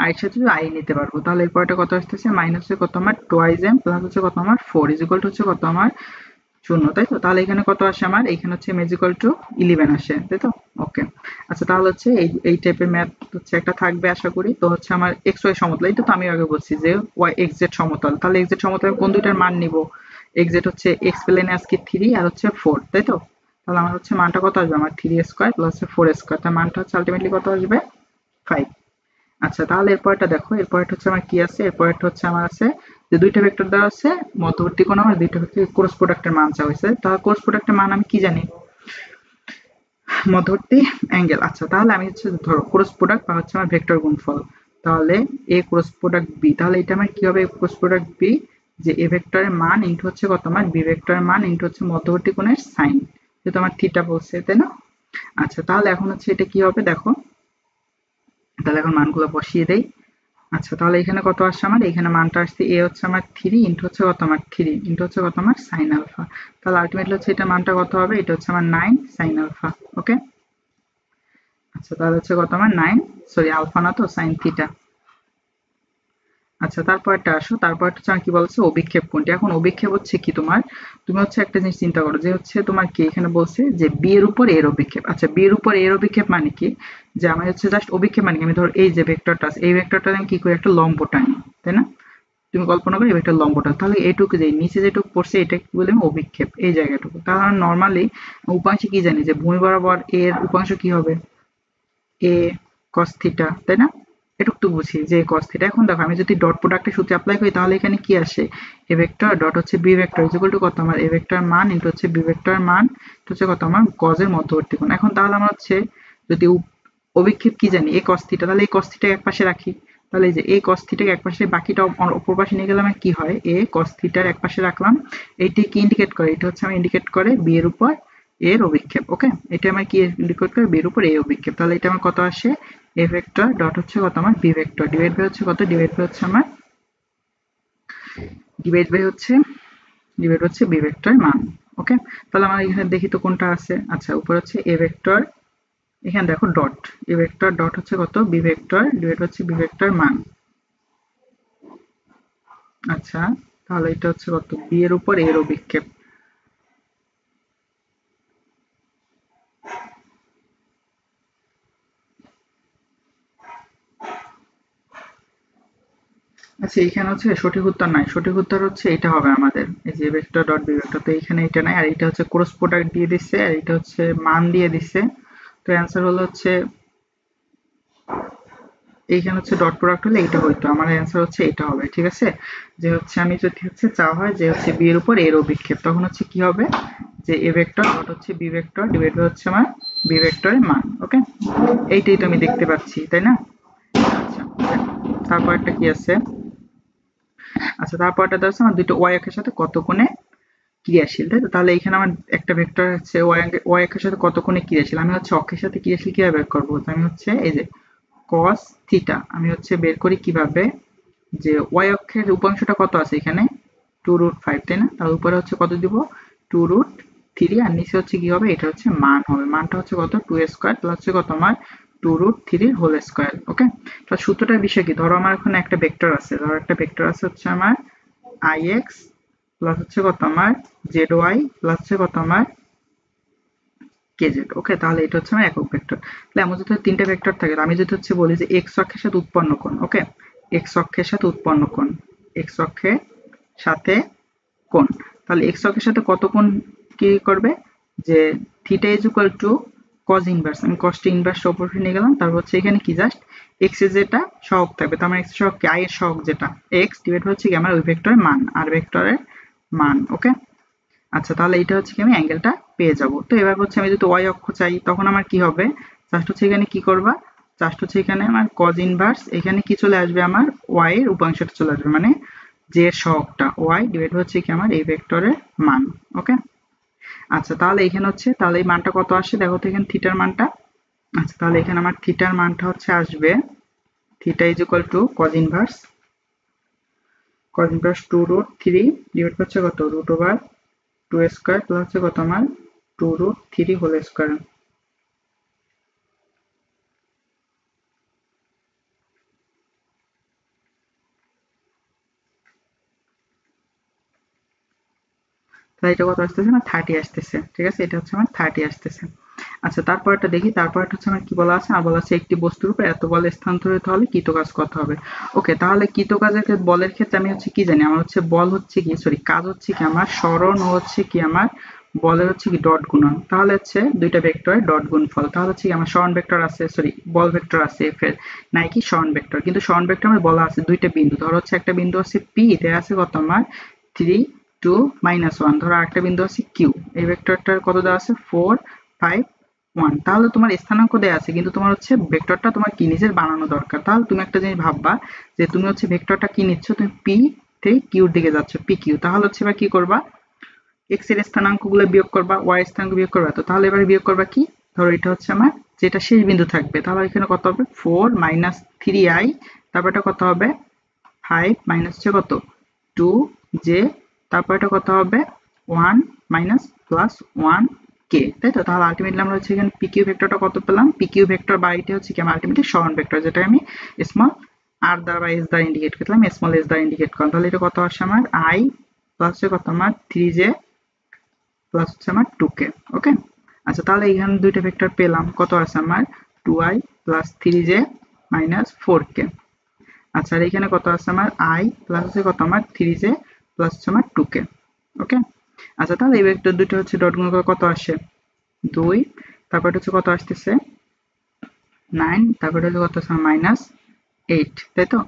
i এর সাথে i নিতে পারবো। তাহলে এরপরটা কত আসতেছে মাইনাস হচ্ছে কত আমার 2im প্লাস হচ্ছে কত আমার 4 ইজ ইকুয়াল টু হচ্ছে কত আমার শূন্য, তাই তো। তাহলে এখানে কত আসে আমার, এখানে হচ্ছে m ইজ ইকুয়াল টু 11 আসে তাই তো। ওকে, আচ্ছা তাহলে হচ্ছে এই টাইপের ম্যাথ হচ্ছে একটা থাকবে আশা করি। তো হচ্ছে আমার এক্স ওয়াই সমতল, এই তো আমি আগে বলছি যে ওয়াই এক্স জেড সমতল, তাহলে এক্স জেড সমতলে কোন দুইটার মান নিব, এক্স জেড হচ্ছে এক্স প্লেনে আজকে 3 আর হচ্ছে 4 তাই তো। তাহলে আমার হচ্ছে মানটা কত আসবে আমার 3 স্কয়ার প্লাস 4 স্কয়ার, তার মানটা হচ্ছে আলটিমেটলি কত আসবে 5। আচ্ছা তাহলে এরপরটা দেখো, এরপরটা হচ্ছে আমার কি আছে, এরপরটা হচ্ছে আমার আছে যে দুইটা ভেক্টর দেওয়া আছে, মধ্যবর্তী কোণ আমার দুইটা ভেক্টর ক্রস প্রোডাক্টের মান চাওয়া হয়েছে, তাহলে ক্রস প্রোডাক্টের মান আমি কি জানি, মধ্যবর্তী অ্যাঙ্গেল। আচ্ছা তাহলে আমি হচ্ছে ধরো ক্রস প্রোডাক্ট বা হচ্ছে আমার ভেক্টর গুণফল, তাহলে এ ক্রস প্রোডাক্ট বি, তাহলে এটা আমার কি হবে ক্রস প্রোডাক্ট বি, যে এ ভেক্টরের মান ইনটু হচ্ছে কত আমার বি ভেক্টরের মান ইনটু হচ্ছে মধ্যবর্তী কোণের সাইন, যেহেতু আমার থিটা বলছে তাই না। আচ্ছা তাহলে এখন হচ্ছে এটা কি হবে দেখো, তাহলে এখন মানগুলো বসিয়ে দেই। আচ্ছা তাহলে এখানে কত আসছে আমার, এখানে মানটা আসছে এ হচ্ছে আমার 3 ইনটু হচ্ছে কত আমার 3 ইনটু হচ্ছে কত আমার সাইন আলফা, তাহলে আলটিমেটলি হচ্ছে এটা মানটা কত হবে, এটা হচ্ছে আমার 9 সাইন আলফা। ওকে, আচ্ছা তাহলে হচ্ছে কত আমার 9 সরি আলফা না তো সাইন থিটা। আচ্ছা তারপরটা আসো, তারপরটা হচ্ছে কি বলছে অভিক্ষেপ কোণটি। এখন অভিক্ষেপ হচ্ছে কি তোমার, তুমি হচ্ছে একটা জিনিস চিন্তা করো যে হচ্ছে তোমার কি এখানে বলছে যে বি এর উপর এর অভিক্ষেপ। আচ্ছা বি এর উপর এর অভিক্ষেপ মানে কি, যে আমি হচ্ছে জাস্ট অভিক্ষেপ মানে কি, আমি ধর এই যে ভেক্টরটা আছে এই ভেক্টরটা আমি কি করি একটা লম্ব টানি তাই না, তুমি কল্পনা করো এই ভেক্টর লম্বটা, তাহলে এইটুকু যে নিচে যেটুকু পড়ছে এটা কি বলে অভিক্ষেপ, এই জায়গাটুকু। তাহলে নর্মালি উপাংশে কি জানি যে ভূমি বরাবর এর উপাংশ কি হবে এ cos থিটা তাই না, এটুকু তো বুঝি যে cos থিটা। এখন দেখো আমি যদি ডট প্রোডাক্টের সূত্র অ্যাপ্লাই করি, তাহলে এখানে কি আসে এ ভেক্টর ডট হচ্ছে B vector is equal to কত আমার এ ভেক্টর মান ইনটু হচ্ছে বি ভেক্টর মান হচ্ছে কত আমার cos এর মধ্যবর্তী কোণ। এখন তাহলে আমার হচ্ছে যদি অভিক্ষেপ কি জানি এ cos থিটা, তাহলে এই cos থিটা এক পাশে রাখি, তাহলে এই যে এই cos থিটাকে এক পাশে বাকিটা অপর পাশে নিয়ে গেলে আমার কি হয় এ cos থিটার এক পাশে রাখলাম, এইটি কি ইন্ডিকেট করে, এটা হচ্ছে আমার ইন্ডিকেট করে বি এর উপর এর অভিক্ষেপ। ওকে, এটা আমার কি ইন্ডিকেট করে বি এর উপর এ অভিক্ষেপ, তাহলে এটা আমার কত আসে এ ভেক্টর ডট হচ্ছে কত আমার বি ভেক্টর ডিভাইড বাই হচ্ছে কত ডিভাইড বাই হচ্ছে আমার ডিভাইড হচ্ছে বি ভেক্টরের মান। ওকে, তাহলে আমরা এখানে দেখি তো কোনটা আছে। আচ্ছা, উপরে হচ্ছে এ ভেক্টর, এখানে দেখো ডট, এ ভেক্টর ডট হচ্ছে কত, বি ভেক্টর ডিভাইড হচ্ছে বি ভেক্টর মান। আচ্ছা, তাহলে এটা হচ্ছে কত, বি এর উপর এর অভিক্ষেপ। আচ্ছা, এখানে হচ্ছে সঠিক উত্তর নাই, সঠিক উত্তর হচ্ছে এটা হবে আমাদের, এই যে ভেক্টর ডট বি ভেক্টর, তো এখানে এটা নাই, আর এটা হচ্ছে ক্রস প্রোডাক্ট দিয়ে দিচ্ছে, আর এটা হচ্ছে মান দিয়ে দিচ্ছে। তো অ্যান্সার হলো হচ্ছে এইখানে হচ্ছে ডট প্রোডাক্ট হলে এটা হইতো, আমার অ্যান্সার হচ্ছে এটা হবে। ঠিক আছে, যে হচ্ছে আমি যদি হচ্ছে চাওয়া হয় যে হচ্ছে বি এর উপর এর অভিক্ষেপ, তখন হচ্ছে কি হবে, যে এ ভেক্টর ডট হচ্ছে বি ভেক্টর ডিভাইড হচ্ছে আমার বি ভেক্টরের মান। ওকে, এইটাই তো আমি দেখতে পাচ্ছি, তাই না? আচ্ছা, তারপর একটা কি আছে, আচ্ছা তারপরটা আছে আমার দুটো ওয়াই অক্ষের সাথে কত কোণে ক্রিয়াশীল, তাই তো? তাহলে এখানে আমার একটা ভেক্টর হচ্ছে ওয়াই অক্ষের সাথে কত কোণে ক্রিয়াশীল, আমি হচ্ছে অক্ষের সাথে ক্রিয়াশীল কিভাবে বের করবো, তো আমি হচ্ছে এই যে cos থিটা আমি হচ্ছে বের করি কিভাবে, যে ওয়াই অক্ষের উপাংশটা কত আছে এখানে 2√5, তাই না? তার উপরে হচ্ছে কত দিব, 2√3, আর নিচে হচ্ছে কি হবে, এটা হচ্ছে মান হবে, মানটা হচ্ছে কত 2² প্লাস হচ্ছে কত আমার 2√3 হোল স্কয়ার। ওকে, তো সূত্রটার বিষয় কি, ধরো আমার এখানে একটা ভেক্টর আছে, ধরো একটা ভেক্টর আছে হচ্ছে আমার ix প্লাস হচ্ছে কত আমার zy প্লাস হচ্ছে কত আমার kz। ওকে, তাহলে এটা হচ্ছে আমার একক ভেক্টর। তাহলে এমন যদি তিনটা ভেক্টর থাকে, আমি যদি হচ্ছে বলি যে x অক্ষের সাথে উৎপন্ন কোণ, ওকে, x অক্ষের সাথে উৎপন্ন কোণ, x অক্ষের সাথে কোণ, তাহলে x অক্ষের সাথে কত কোণ কি করবে, যে theta is equal two cos inverse, আমি cos টা ইনভার্স অপরটি নিয়ে গেলাম, তারপর হচ্ছে এখানে কি জাস্ট x এর যেটা সহগ থাকবে, তার মানে x এর সহগ কি, i এর সহগ যেটা x ডিভাইড হচ্ছে কি আমার ওই ভেক্টরের মান, আর ভেক্টরের মান। ওকে, আচ্ছা তাহলে এটা হচ্ছে কি আমি অ্যাঙ্গেলটা পেয়ে যাব। তো এবার হচ্ছে আমি যদি y অক্ষ চাই, তখন আমার কি হবে, জাস্ট হচ্ছে এখানে কি করবা, জাস্ট হচ্ছে এখানে আমার cos ইনভার্স, এখানে কি চলে আসবে, আমার y এর উপাংশটা চলে আসবে, মানে যে এর সহগটা y ডিভাইড হচ্ছে কি আমার এই ভেক্টরের মান। ওকে, আচ্ছা তাহলে এখানে হচ্ছে, তাহলে এই মানটা কত আসে দেখো তো এখানে থিটার মানটা। আচ্ছা তাহলে এখানে আমার থিটার মানটা হচ্ছে আসবে, theta is equal two cos inverse 2√3 divide হচ্ছে কত √2² প্লাস হচ্ছে কত আমার 2√3 হোল স্কয়ার। তাহলে এটা কত আসতেছে না 30 আসতেছে। ঠিক আছে, এটা হচ্ছে আমার 30 আসতেছে। আচ্ছা তারপরটা দেখি, তারপরটা হচ্ছে আমার কি বলা আছে, আর বলা আছে একটি বস্তুর উপর এত বল স্থানান্তরিত হলে কৃতকাজ কত হবে। ওকে, তাহলে কৃতকাজের বলের ক্ষেত্রে আমি হচ্ছে কি জানি, আমার হচ্ছে বল হচ্ছে কি, সরি কাজ হচ্ছে কি আমার সরণ, ও হচ্ছে কি আমার বলের হচ্ছে কি ডট গুণন, তাহলে হচ্ছে দুইটা ভেক্টরের ডট গুণফল, তাহলে হচ্ছে কি আমার সরণ ভেক্টর আছে, সরি বল ভেক্টর আছে এফ এর, নাই কি সরণ ভেক্টর, কিন্তু সরণ ভেক্টর আমার বলা আছে দুইটা বিন্দু, ধরো হচ্ছে একটা বিন্দু আছে পি, দেয়া আছে কত আমার 3 2 -1, ধরো আরেকটা বিন্দু আছে কিউ, এই ভেক্টরটার কত দেওয়া আছে 4 5 1, তাহলে তোমার স্থানাঙ্ক দেয়া আছে, কিন্তু তোমার হচ্ছে ভেক্টরটা তোমার কি নিজের বানানো দরকার। তাহলে তুমি একটা জিনিস ভাববা, যে তুমি হচ্ছে ভেক্টরটা কি নিচ্ছ, তুমি পি থেকে কিউর দিকে যাচ্ছ, পি কিউ, তাহলে হচ্ছে এবার কি করবা, এক্স এর স্থানাঙ্কগুলো বিয়োগ করবা, ওয়াই এর স্থানাঙ্ক বিয়োগ করবা, তো তাহলে এবারে বিয়োগ করবা কি, ধরো এটা হচ্ছে আমার যেটা শেষ বিন্দু থাকবে, তাহলে এখানে কত হবে 4 -3i, তারপর এটা কত হবে 5 মাইনাস হচ্ছে কত 2j, তারপর এটা কত হবে 1 মাইনাস প্লাস 1k, তাই তো? তাহলে আলটিমেটলি আমরা হচ্ছে এখানে পিকিউ ভেক্টরটা কত পেলাম, পিকিউ ভেক্টর বা এটা হচ্ছে কি আমার আলটিমেটলি সরণ ভেক্টর, যেটা আমি স্মল আর দ্বারা বা এস দ্বারা ইন্ডিকেট করলাম, স্মল এস দ্বারা ইন্ডিকেট করলাম, তাহলে এটা কত আসছে আমার i প্লাস হচ্ছে কত আমার 3j প্লাস হচ্ছে আমার 2k। ওকে, আচ্ছা তাহলে এখানে দুইটা ভেক্টর পেলাম, কত আছে আমার 2i plus 3j minus 4k। আচ্ছা আর এখানে কত আছে আমার i প্লাস হচ্ছে কত আমার 3j প্লাস হচ্ছে আমার 2k। ওকে, আচ্ছা তাহলে এই ভেক্টর দুটো হচ্ছে ডট গুণ করে কত আসে 2, তারপর হচ্ছে কত আসতেছে 9, তারপর হচ্ছে কত আছে -8, তাই তো?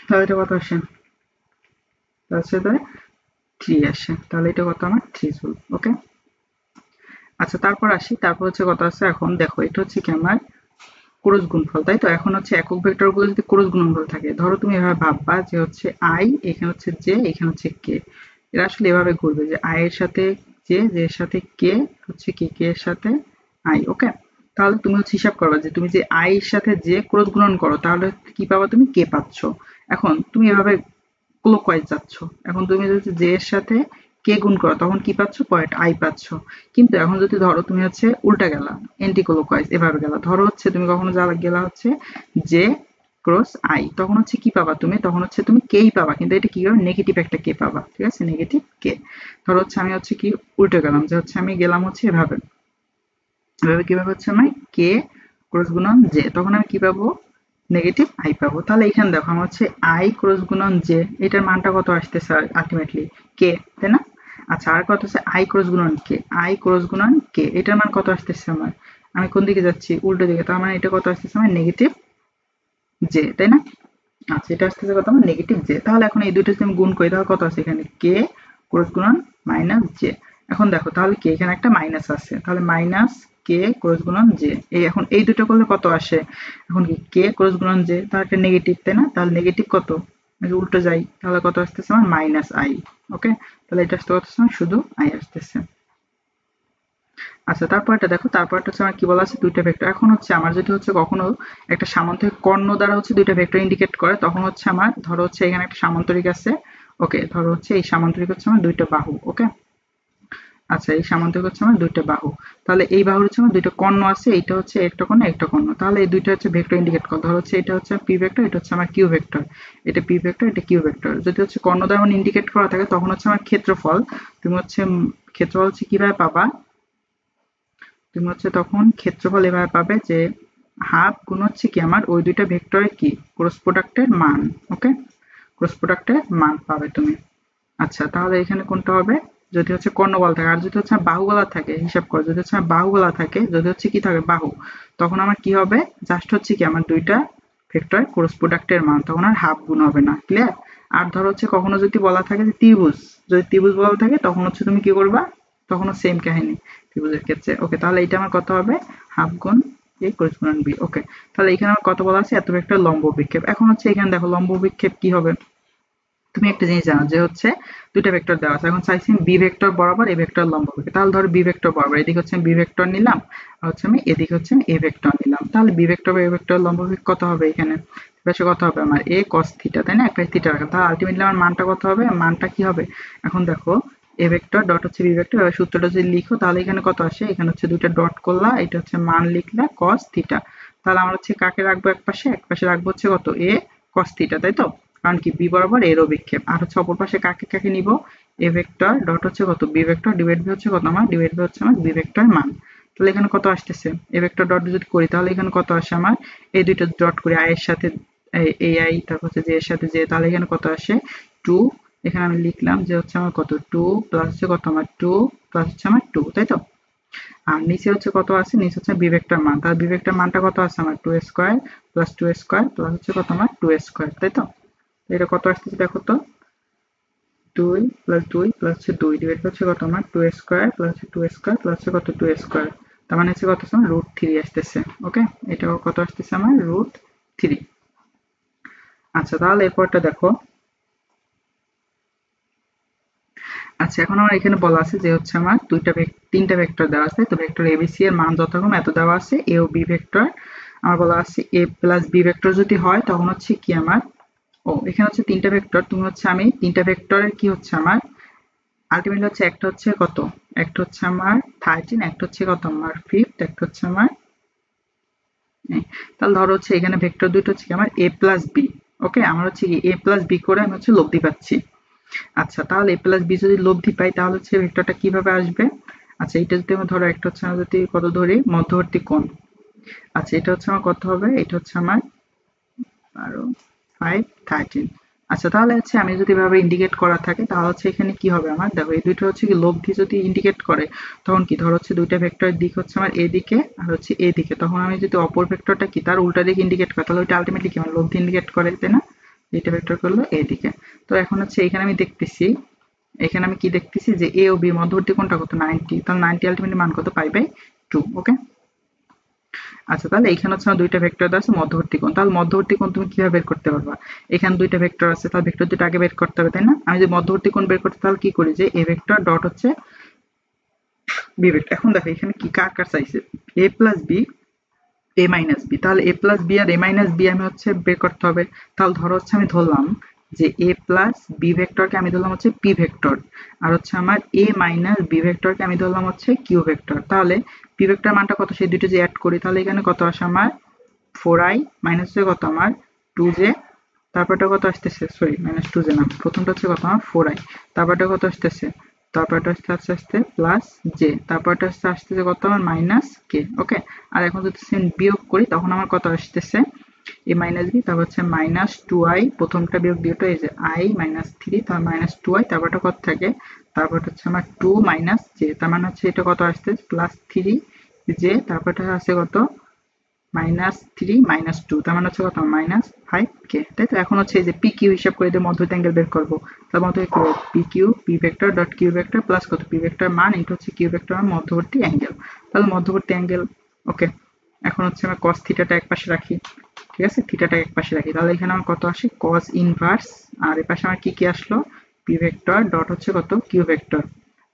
তাহলে এটা কত আসে, তার সাথে 3 আসে, তাহলে এটা কত আমার 3 জুল। ওকে, আচ্ছা তারপর আসি, তারপর হচ্ছে কত আছে, এখন দেখো এটা হচ্ছে কি আমার ক্রস গুণফল, তাই তো? এখন হচ্ছে একক ভেক্টর গুলো যদি ক্রস গুণনফল থাকে, ধরো তুমি এভাবে ভাববা যে হচ্ছে i, এখানে হচ্ছে j, এখানে হচ্ছে k, এরা আসলে এভাবে ঘুরবে যে i এর সাথে j, j এর সাথে k, হচ্ছে কি k এর সাথে i। ওকে, তাহলে তুমি হচ্ছে হিসাব করবা যে তুমি যে i এর সাথে j ক্রস গুণন করো, তাহলে কি পাবা, তুমি k পাচ্ছ। এখন তুমি এভাবে ক্লকওয়াইজ যাচ্ছ, এখন তুমি যদি জে এর সাথে কে গুণ করো তখন কি পাচ্ছ, পয়েন্ট আই পাচ্ছ। কিন্তু এখন যদি ধরো তুমি হচ্ছে উল্টা গেলা, এন্টি ক্লকওয়াইজ এভাবে গেলা, ধরো হচ্ছে তুমি কখনো গেলা হচ্ছে জে ক্রস আই, তখন হচ্ছে কি পাবা তুমি, তখন হচ্ছে তুমি কেই পাবা, কিন্তু এটা কি হবে, নেগেটিভ একটা কে পাবা, ঠিক আছে, নেগেটিভ কে। ধরো হচ্ছে আমি হচ্ছে কি উল্টে গেলাম, যে হচ্ছে আমি গেলাম হচ্ছে এভাবে, এভাবে কিভাবে হচ্ছে আমি কে ক্রস গুণন জে, তখন আমি কি পাবো, নেগেটিভ আই পাবো। তাহলে এখানে দেখো আমার হচ্ছে আই ক্রস গুণন জে, এটার মানটা কত আসতেছে আলটিমেটলি কে, তাই না? আচ্ছা, আর কত হচ্ছে আই ক্রস গুণন কে, আই ক্রস গুণন কে, এটার মান কত আসতেছে আমার, আমি কোন দিকে যাচ্ছি, উল্টো দিকে, তার মানে এটা কত আসতেছে আমার নেগেটিভ জে, তাই না? আচ্ছা, এটা আসতেছে কত আমার নেগেটিভ জে। তাহলে এখন এই দুটো যদি আমি গুণ করি তাহলে কত আছে এখানে, কে ক্রস গুণন মাইনাস জে। এখন দেখো তাহলে কি এখানে একটা মাইনাস আছে, তাহলে মাইনাস কে ক্রস গুণন জে, এই এখন এই দুটো করলে কত আসে, এখন কি কে ক্রস গুণন জে, তাহলে একটা নেগেটিভ, তাই না? তাহলে নেগেটিভ কত, আমি উল্টো যাই, তাহলে কত আসতেছে আমার মাইনাস আই। ওকে, তাহলে এটা আসতে কত সময় শুধু আই আসতেছে। আচ্ছা, তারপরটা দেখো, তারপরটা হচ্ছে আমার কি বলা আছে, দুইটা ভেক্টর। এখন হচ্ছে আমার যদি হচ্ছে কখনো একটা সামান্তরিক কর্ণ দ্বারা হচ্ছে দুইটা ভেক্টর ইন্ডিকেট করে, তখন হচ্ছে আমার ধরো হচ্ছে এখানে একটা সামান্তরিক আছে, ওকে, ধরো হচ্ছে এই সামান্তরিক হচ্ছে আমার দুইটা বাহু, ওকে। আচ্ছা, এই সামান্তরিক হচ্ছে আমার দুইটা বাহু, তাহলে এই বাহুর হচ্ছে আমার দুইটা কর্ণ আছে, এইটা হচ্ছে একটা কর্ণ একটা কর্ণ, তাহলে এই দুইটা হচ্ছে ভেক্টর ইন্ডিকেট করে, ধরো হচ্ছে এটা হচ্ছে পি ভেক্টর, এটা হচ্ছে আমার কিউ ভেক্টর, এটা পি ভেক্টর, এটা কিউ ভেক্টর। যদি হচ্ছে কর্ণ দ্বারা মানে ইন্ডিকেট করা থাকে তখন হচ্ছে আমার ক্ষেত্রফল, তুমি হচ্ছে ক্ষেত্রফল হচ্ছে কিভাবে পাবা, তুমি হচ্ছে তখন ক্ষেত্রফল এভাবে পাবে যে হাফ গুণ হচ্ছে কি আমার ওই দুইটা ভেক্টরের কি ক্রস প্রোডাক্টের মান, ওকে, ক্রস প্রোডাক্টের মান পাবে তুমি। আচ্ছা, তাহলে এখানে কোনটা হবে, যদি হচ্ছে কর্ণবল থাকে, আর যদি হচ্ছে বাহুবলা থাকে, হিসাব করো, যদি হচ্ছে বাহুবলা থাকে, যদি হচ্ছে কি থাকে বাহু, তখন আমার কি হবে, জাস্ট হচ্ছে কি আমার দুইটা ভেক্টর ক্রস প্রোডাক্টের মান, তখন আর হাফ গুণ হবে না, ক্লিয়ার? আর ধরো হচ্ছে কখনো যদি বলা থাকে যে ত্রিভুজ, যদি ত্রিভুজ বলা থাকে তখন হচ্ছে তুমি কি করবা, তখনও সেম কাহিনী ত্রিভুজের ক্ষেত্রে, ওকে। তাহলে এটা আমার কত হবে, হাফ গুণ এ করসপন্ডেন্ট বি, ওকে। তাহলে এখানে আমার কত বলা আছে, এত ভেক্টর লম্ব বিক্ষেপ। এখন হচ্ছে এখানে দেখো লম্ব বিক্ষেপ কি হবে, তুমি একটা জিনিস জানো যে হচ্ছে দুইটা ভেক্টর দেওয়া আছে, এখন চাইছি বি ভেক্টর বরাবর এ ভেক্টর লম্ব বিক্ষেপ, তাহলে ধরো বি ভেক্টর বরাবর এদিকে হচ্ছে বি ভেক্টর নিলাম, আর হচ্ছে আমি এদিকে হচ্ছে এ ভেক্টর নিলাম, তাহলে বি ভেক্টর বা এ ভেক্টর লম্ব বিক্ষেপ কত হবে, এখানে পাশে কত হবে আমার এ কস থিটা, তাই না, একটা থিটা রাখা, তাহলে আলটিমেটলি আমার মানটা কত হবে, মানটা কি হবে, এখন দেখো এ ভেক্টর ডট হচ্ছে বি ভেক্টর, এবার সূত্রটা যদি লিখো তাহলে এখানে কত আসে, এখানে হচ্ছে দুইটা ডট করলা, এটা হচ্ছে মান লিখলা কস থিটা, তাহলে আমার হচ্ছে কাকে রাখবো এক পাশে, এক পাশে রাখবো হচ্ছে কত এ কস থিটা, তাই তো, কারণ কি বি বরাবর এর অভিক্ষেপ, আর হচ্ছে অপর পাশে কাকে কাকে নিব, এ ভেক্টর ডট হচ্ছে কত বি ভেক্টর ডিভাইড বাই হচ্ছে কত আমার ডিভাইড বাই হচ্ছে আমার বি ভেক্টর মান। তাহলে এখানে কত আসতেছে, এ ভেক্টর ডট যদি করি তাহলে এখানে কত আসে আমার, এই দুইটা ডট করি আই এর সাথে এ আই, তারপর হচ্ছে জে এর সাথে জে, তাহলে এখানে কত আসে 2, এখানে আমি লিখলাম যে হচ্ছে আমার কত 2 প্লাস হচ্ছে কত আমার 2 প্লাস হচ্ছে আমার 2, তাই তো। আর নিচে হচ্ছে কত আছে, নিচে হচ্ছে বি ভেক্টর মান, তাহলে বি ভেক্টর মানটা কত আছে আমার 2 স্কয়ার প্লাস 2 স্কয়ার প্লাস হচ্ছে কত আমার 2 স্কয়ার, তাই তো। এটা কত আসতেছে দেখো তো, 2 প্লাস 2 প্লাস হচ্ছে 2 ডিভাইড হচ্ছে কত আমার 2 স্কয়ার প্লাস 2 স্কয়ার প্লাস হচ্ছে কত 2 স্কয়ার, তার মানে হচ্ছে কত আমার রুট 3 আসতেছে, ওকে। এটাও কত আসতেছে আমার রুট 3। আচ্ছা, তাহলে এরপরটা দেখো, আচ্ছা এখন আমার এখানে বলা আছে যে হচ্ছে আমার তিনটা ভেক্টর দেওয়া আছে, তো ভেক্টর এবিসি এর মান যথাক্রমে এত দেওয়া আছে, এ ও বি ভেক্টর, আমার বলা আছে এ প্লাস বি ভেক্টর যদি হয় তখন হচ্ছে কি আমার, ও এখানে হচ্ছে তিনটা ভেক্টর, তুমি হচ্ছে আমি তিনটা ভেক্টরের কি হচ্ছে আমার আলটিমেটলি হচ্ছে একটা হচ্ছে কত, একটা হচ্ছে আমার 13, একটা হচ্ছে কত আমার 5, একটা হচ্ছে আমার, তাহলে ধরো হচ্ছে এখানে ভেক্টর দুটো হচ্ছে কি আমার এ প্লাস বি, ওকে, আমার হচ্ছে কি এ প্লাস বি করে আমি হচ্ছে লব্ধি পাচ্ছি। আচ্ছা, তাহলে এ প্লাস বি যদি লব্ধি পাই তাহলে হচ্ছে ভেক্টরটা কিভাবে আসবে, আচ্ছা এটা যদি আমি ধরো একটা হচ্ছে আমার যদি কত ধরি মধ্যবর্তী কোণ, আচ্ছা এটা হচ্ছে আমার কত হবে, এটা হচ্ছে আমার 12 5 13। আচ্ছা, তাহলে হচ্ছে আমি যদি এভাবে ইন্ডিকেট করা থাকে তাহলে হচ্ছে এখানে কি হবে আমার, দেখো এই দুটো হচ্ছে কি লব্ধি যদি ইন্ডিকেট করে তখন কি, ধরো হচ্ছে দুইটা ভেক্টরের দিক হচ্ছে আমার এদিকে আর হচ্ছে এদিকে, তখন আমি যদি অপর ভেক্টরটা কি তার উল্টা দিকে ইন্ডিকেট করে তাহলে ওইটা আলটিমেটলি কি আমার লব্ধি ইন্ডিকেট করে, তাই না, এটা ভেক্টর করলো এদিকে। তো এখন হচ্ছে এখানে আমি দেখতেছি, এখানে আমি কি দেখতেছি যে এ ও বি মধ্যবর্তী কোণটা কত 90, তাহলে 90 আলটিমেটলি মান কত পাই বাই 2, ওকে। আচ্ছা, তাহলে এখানে হচ্ছে আমার দুইটা ভেক্টর দেওয়া আছে মধ্যবর্তী কোণ, তাহলে মধ্যবর্তী কোণ তুমি কিভাবে বের করতে পারবা, এখানে দুইটা ভেক্টর আছে তাহলে ভেক্টর দুটো আগে বের করতে হবে, তাই না। আমি যদি মধ্যবর্তী কোণ বের করতে তাহলে কি করি যে এ ভেক্টর ডট হচ্ছে বি ভেক্টর, এখন দেখো এখানে কি কার কার চাইছে এ plus B A minus B, তাহলে এ প্লাস বি আর এ মাইনাস বি আমি হচ্ছে বের করতে হবে। তাহলে ধরো হচ্ছে আমি ধরলাম যে এ প্লাস বি ভেক্টরকে আমি ধরলাম হচ্ছে পি ভেক্টর, আর হচ্ছে আমার এ মাইনাস বি ভেক্টরকে আমি ধরলাম হচ্ছে কিউ ভেক্টর। তাহলে পি ভেক্টর মানটা কত, সেই দুটো যে অ্যাড করি তাহলে এখানে কত আসে আমার 4i মাইনাস হচ্ছে কত আমার 2j, তারপরটা কত আসতেছে, সরি মাইনাস 2j না, প্রথমটা হচ্ছে কত আমার 4i, তারপরটা কত আসতেছে, তারপরটা আসতে আস্তে আস্তে প্লাস জে, তারপরটা আসতে আসতেছে কত আমার মাইনাস কে। ওকে, আর এখন যদি সেম বিয়োগ করি তখন আমার কত আসতেছে এ মাইনাস বি, তারপর হচ্ছে মাইনাস 2i, প্রথমটা বিয়োগ দুটো এই যে i মাইনাস 3, তার মাইনাস 2i, তারপরটা কত থাকে, তারপরটা হচ্ছে আমার 2 মাইনাস জে, তার মানে হচ্ছে এটা কত আসতেছে প্লাস 3 জে, তারপরটা আছে কত মাইনাস 3 মাইনাস 2, তার মানে হচ্ছে কত মাইনাস 5k। তাই তো, এখন হচ্ছে এই যে পি কিউ হিসাব করে দিয়ে মধ্যবর্তী অ্যাঙ্গেল বের করবো। তার মধ্যে P Q P vector dot Q vector plus কত পি ভেক্টর মান ইন্টু হচ্ছে কিউ ভেক্টর মান মধ্যবর্তী অ্যাঙ্গেল, তাহলে মধ্যবর্তী অ্যাঙ্গেল। ওকে, এখন হচ্ছে আমরা cos থিটাটা এক পাশে রাখি, ঠিক আছে, থিটাটা এক পাশে রাখি, তাহলে এখানে আমার কত আসে cos ইনভার্স, আর এ পাশে আমার কি কি আসলো পি ভেক্টর ডট হচ্ছে কত কিউ ভেক্টর,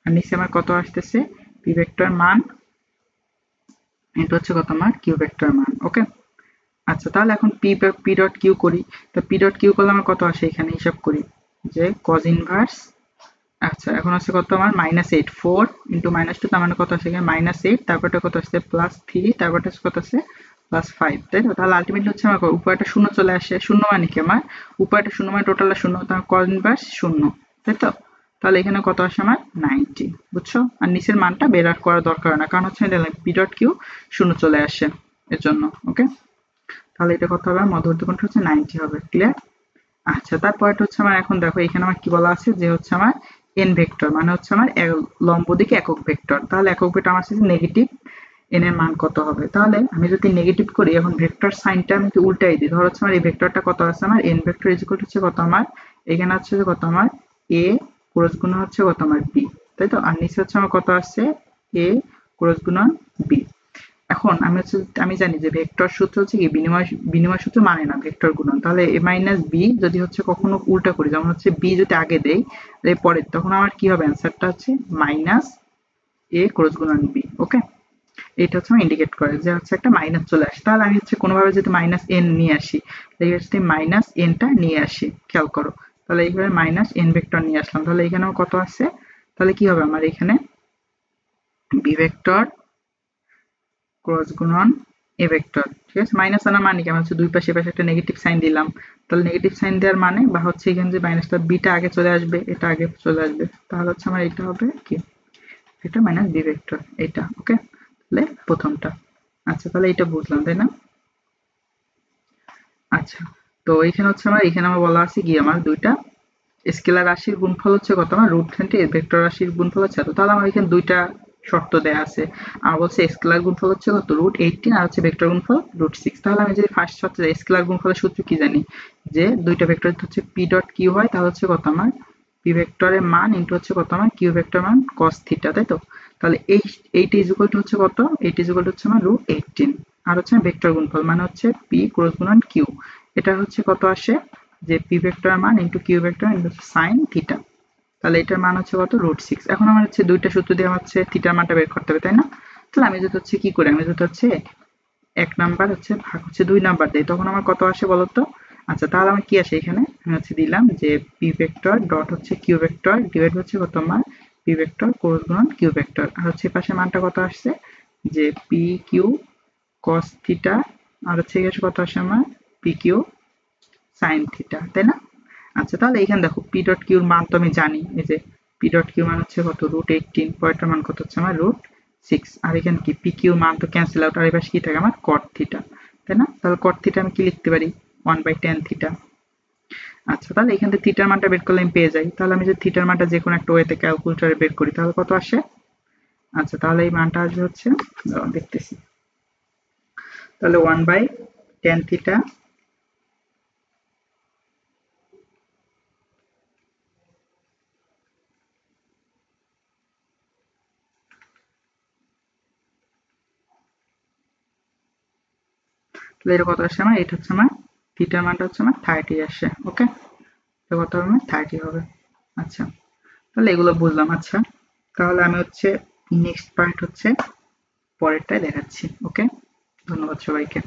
আর নিচে আমার কত আসতেছে পি ভেক্টর মান ইন্টু হচ্ছে কত আমার কিউ ভেক্টর মান। ওকে, আচ্ছা তাহলে এখন পি ডট কিউ করি, তো পি ডট কিউ করলে আমার কত আসে এখানে হিসাব করি যে cos ইনভার্স, আচ্ছা এখন আছে কত আমার -8, 4 ইন্টু -2, তার মানে কত আসে এখানে -8, তারপরটা কত আসছে +3, তারপরটা কত আছে +5, তাই তো, তাহলে আলটিমেটলি হচ্ছে আমার উপরেটা শূন্য চলে আসে, শূন্য মানে কি আমার উপরেটা শূন্য মানে টোটালটা শূন্য, তার cos ইনভার্স শূন্য, তাই তো, তাহলে এখানে কত আসে আমার 90, বুঝছো, আর নিচের মানটা বের করার দরকার না, কারণ হচ্ছে পি ডট কিউ শূন্য চলে আসে এর জন্য। ওকে, তাহলে এটা কত হবে মধ্যবর্তী কোণটা হচ্ছে 90 হবে, ক্লিয়ার। আচ্ছা তারপরটা হচ্ছে আমার, এখন দেখো এখানে আমার কি বলা আছে যে হচ্ছে আমার এন ভেক্টর মানে হচ্ছে আমার লম্ব দিকে একক ভেক্টর, তাহলে একক ভেক্টর আমার সাথে নেগেটিভ এন এর মান কত হবে, তাহলে আমি যদি নেগেটিভ করি এখন ভেক্টর সাইনটা আমি যদি উল্টাই দিই, ধরো হচ্ছে আমার এই ভেক্টরটা কত আছে আমার এন ভেক্টর ইজ ইকুয়াল হচ্ছে কত আমার এখানে হচ্ছে যে কত আমার এ ক্রস গুণ হচ্ছে কত আমার বি, তাই তো, আর নিচে হচ্ছে আমার কত আসছে এ ক্রস গুণন বি। এখন আমি হচ্ছে আমি জানি যে ভেক্টর সূত্র হচ্ছে কি বিনিময় বিনিময় সূত্র মানে না ভেক্টর গুণন, তাহলে এ মাইনাস বি যদি হচ্ছে কখনো উল্টা করি, যেমন হচ্ছে বি যদি আগে দেই পরে, তখন আমার কি হবে অ্যান্সারটা হচ্ছে মাইনাস এ ক্রস গুণন বি। ওকে, এটা হচ্ছে আমার ইন্ডিকেট করে যে হচ্ছে একটা মাইনাস চলে আসে, তাহলে আমি হচ্ছে কোনোভাবে যদি মাইনাস এন নিয়ে আসি, তাহলে হচ্ছে মাইনাস এনটা নিয়ে আসি, খেয়াল করো, তাহলে এইভাবে মাইনাস এন ভেক্টর নিয়ে আসলাম, তাহলে এখানে আমার কত আসছে, তাহলে কি হবে আমার এখানে বি ভেক্টর ক্রস গুণন এ ভেক্টর, ঠিক আছে, মাইনাস আনার মানে কি, আমি হচ্ছে দুই পাশে পাশে একটা নেগেটিভ সাইন দিলাম, তাহলে নেগেটিভ সাইন দেওয়ার মানে বা হচ্ছে এখানে যে মাইনাসটা বিটা আগে চলে আসবে, এটা আগে চলে আসবে, তাহলে হচ্ছে আমার এটা হবে কি এটা মাইনাস বি ভেক্টর এটা। ওকে, তাহলে প্রথমটা, আচ্ছা তাহলে এটা বুঝলাম তাই না। আচ্ছা, তো এখানে হচ্ছে আমার এখানে আমার বলা আছে কি আমার দুইটা স্কেলার রাশির গুণফল হচ্ছে কত আমার √20, ভেক্টর রাশির গুণফল হচ্ছে এত, তাহলে আমার এখানে দুইটা শর্ত দেয়া আছে, আমার বলছে স্কেলার গুণফল হচ্ছে কত √18 আর হচ্ছে ভেক্টর গুণফল √6, তাহলে আমি যদি ফার্স্ট শর্তে যাই স্কেলার গুণফলের সূত্র কি জানি যে দুইটা ভেক্টর হচ্ছে পি ডট কিউ হয়, তাহলে হচ্ছে কত আমার পি ভেক্টরের মান ইন্টু হচ্ছে কত আমার কিউ ভেক্টর মান cos থিটা, তাই তো, তাহলে এইটা ইজ ইকুয়াল টু হচ্ছে কত, এইটা ইজ ইকুয়াল টু হচ্ছে আমার √18, আর হচ্ছে ভেক্টর গুণফল মানে হচ্ছে পি ক্রস গুণন কিউ, এটা হচ্ছে কত আসে যে পি ভেক্টর মান into Q vector into sine theta, তাহলে এটার মান হচ্ছে কত √6। এখন আমার হচ্ছে দুইটা সূত্র দিয়ে আমার হচ্ছে থিটার মানটা বের করতে হবে তাই না, তাহলে আমি যদি হচ্ছে কি করি, আমি যদি হচ্ছে এক নাম্বার হচ্ছে ভাগ হচ্ছে দুই নাম্বার দেই, তখন আমার কত আসে বলতো। আচ্ছা তাহলে আমার কি আসে এখানে, আমি হচ্ছে দিলাম যে পি ভেক্টর ডট হচ্ছে কিউ ভেক্টর ডিভাইড হচ্ছে কত আমার পি ভেক্টর ক্রস গুণন কিউ ভেক্টর, আর হচ্ছে পাশে মানটা কত আসছে যে পি কিউ cos থিটা, আর হচ্ছে এসে কত আসে আমার পি কিউ সাইন থিটা, তাই না। আচ্ছা তাহলে এখানে দেখো পি ডট কিউর মান তো আমি জানি, এই যে পি ডট কিউ মান হচ্ছে কত √18, পরেরটার মান কত হচ্ছে আমার √6, আর এখানে কি পি কিউ মান তো ক্যান্সেল আউট, আর এই পাশে কি থাকে আমার cot থিটা, তাই না, তাহলে cot থিটা আমি কি লিখতে পারি 1/tan থিটা। আচ্ছা তাহলে এখান থেকে থিটার মানটা বের করলে আমি পেয়ে যাই, তাহলে আমি যদি থিটার মানটা যে কোনো একটা ওয়েতে ক্যালকুলেটরে বের করি তাহলে কত আসে। আচ্ছা তাহলে এই মানটা আসবে হচ্ছে দেখতেছি, তাহলে 1/tan থিটা তাহলে এটা কত আসে আমার, এটা হচ্ছে আমার থিটার মানটা হচ্ছে আমার 30 আসে। ওকে, এটা কত হবে আমার 30 হবে। আচ্ছা তাহলে এগুলো বুঝলাম। আচ্ছা তাহলে আমি হচ্ছে নেক্সট পার্ট হচ্ছে পরেরটাই দেখাচ্ছি। ওকে, ধন্যবাদ সবাইকে।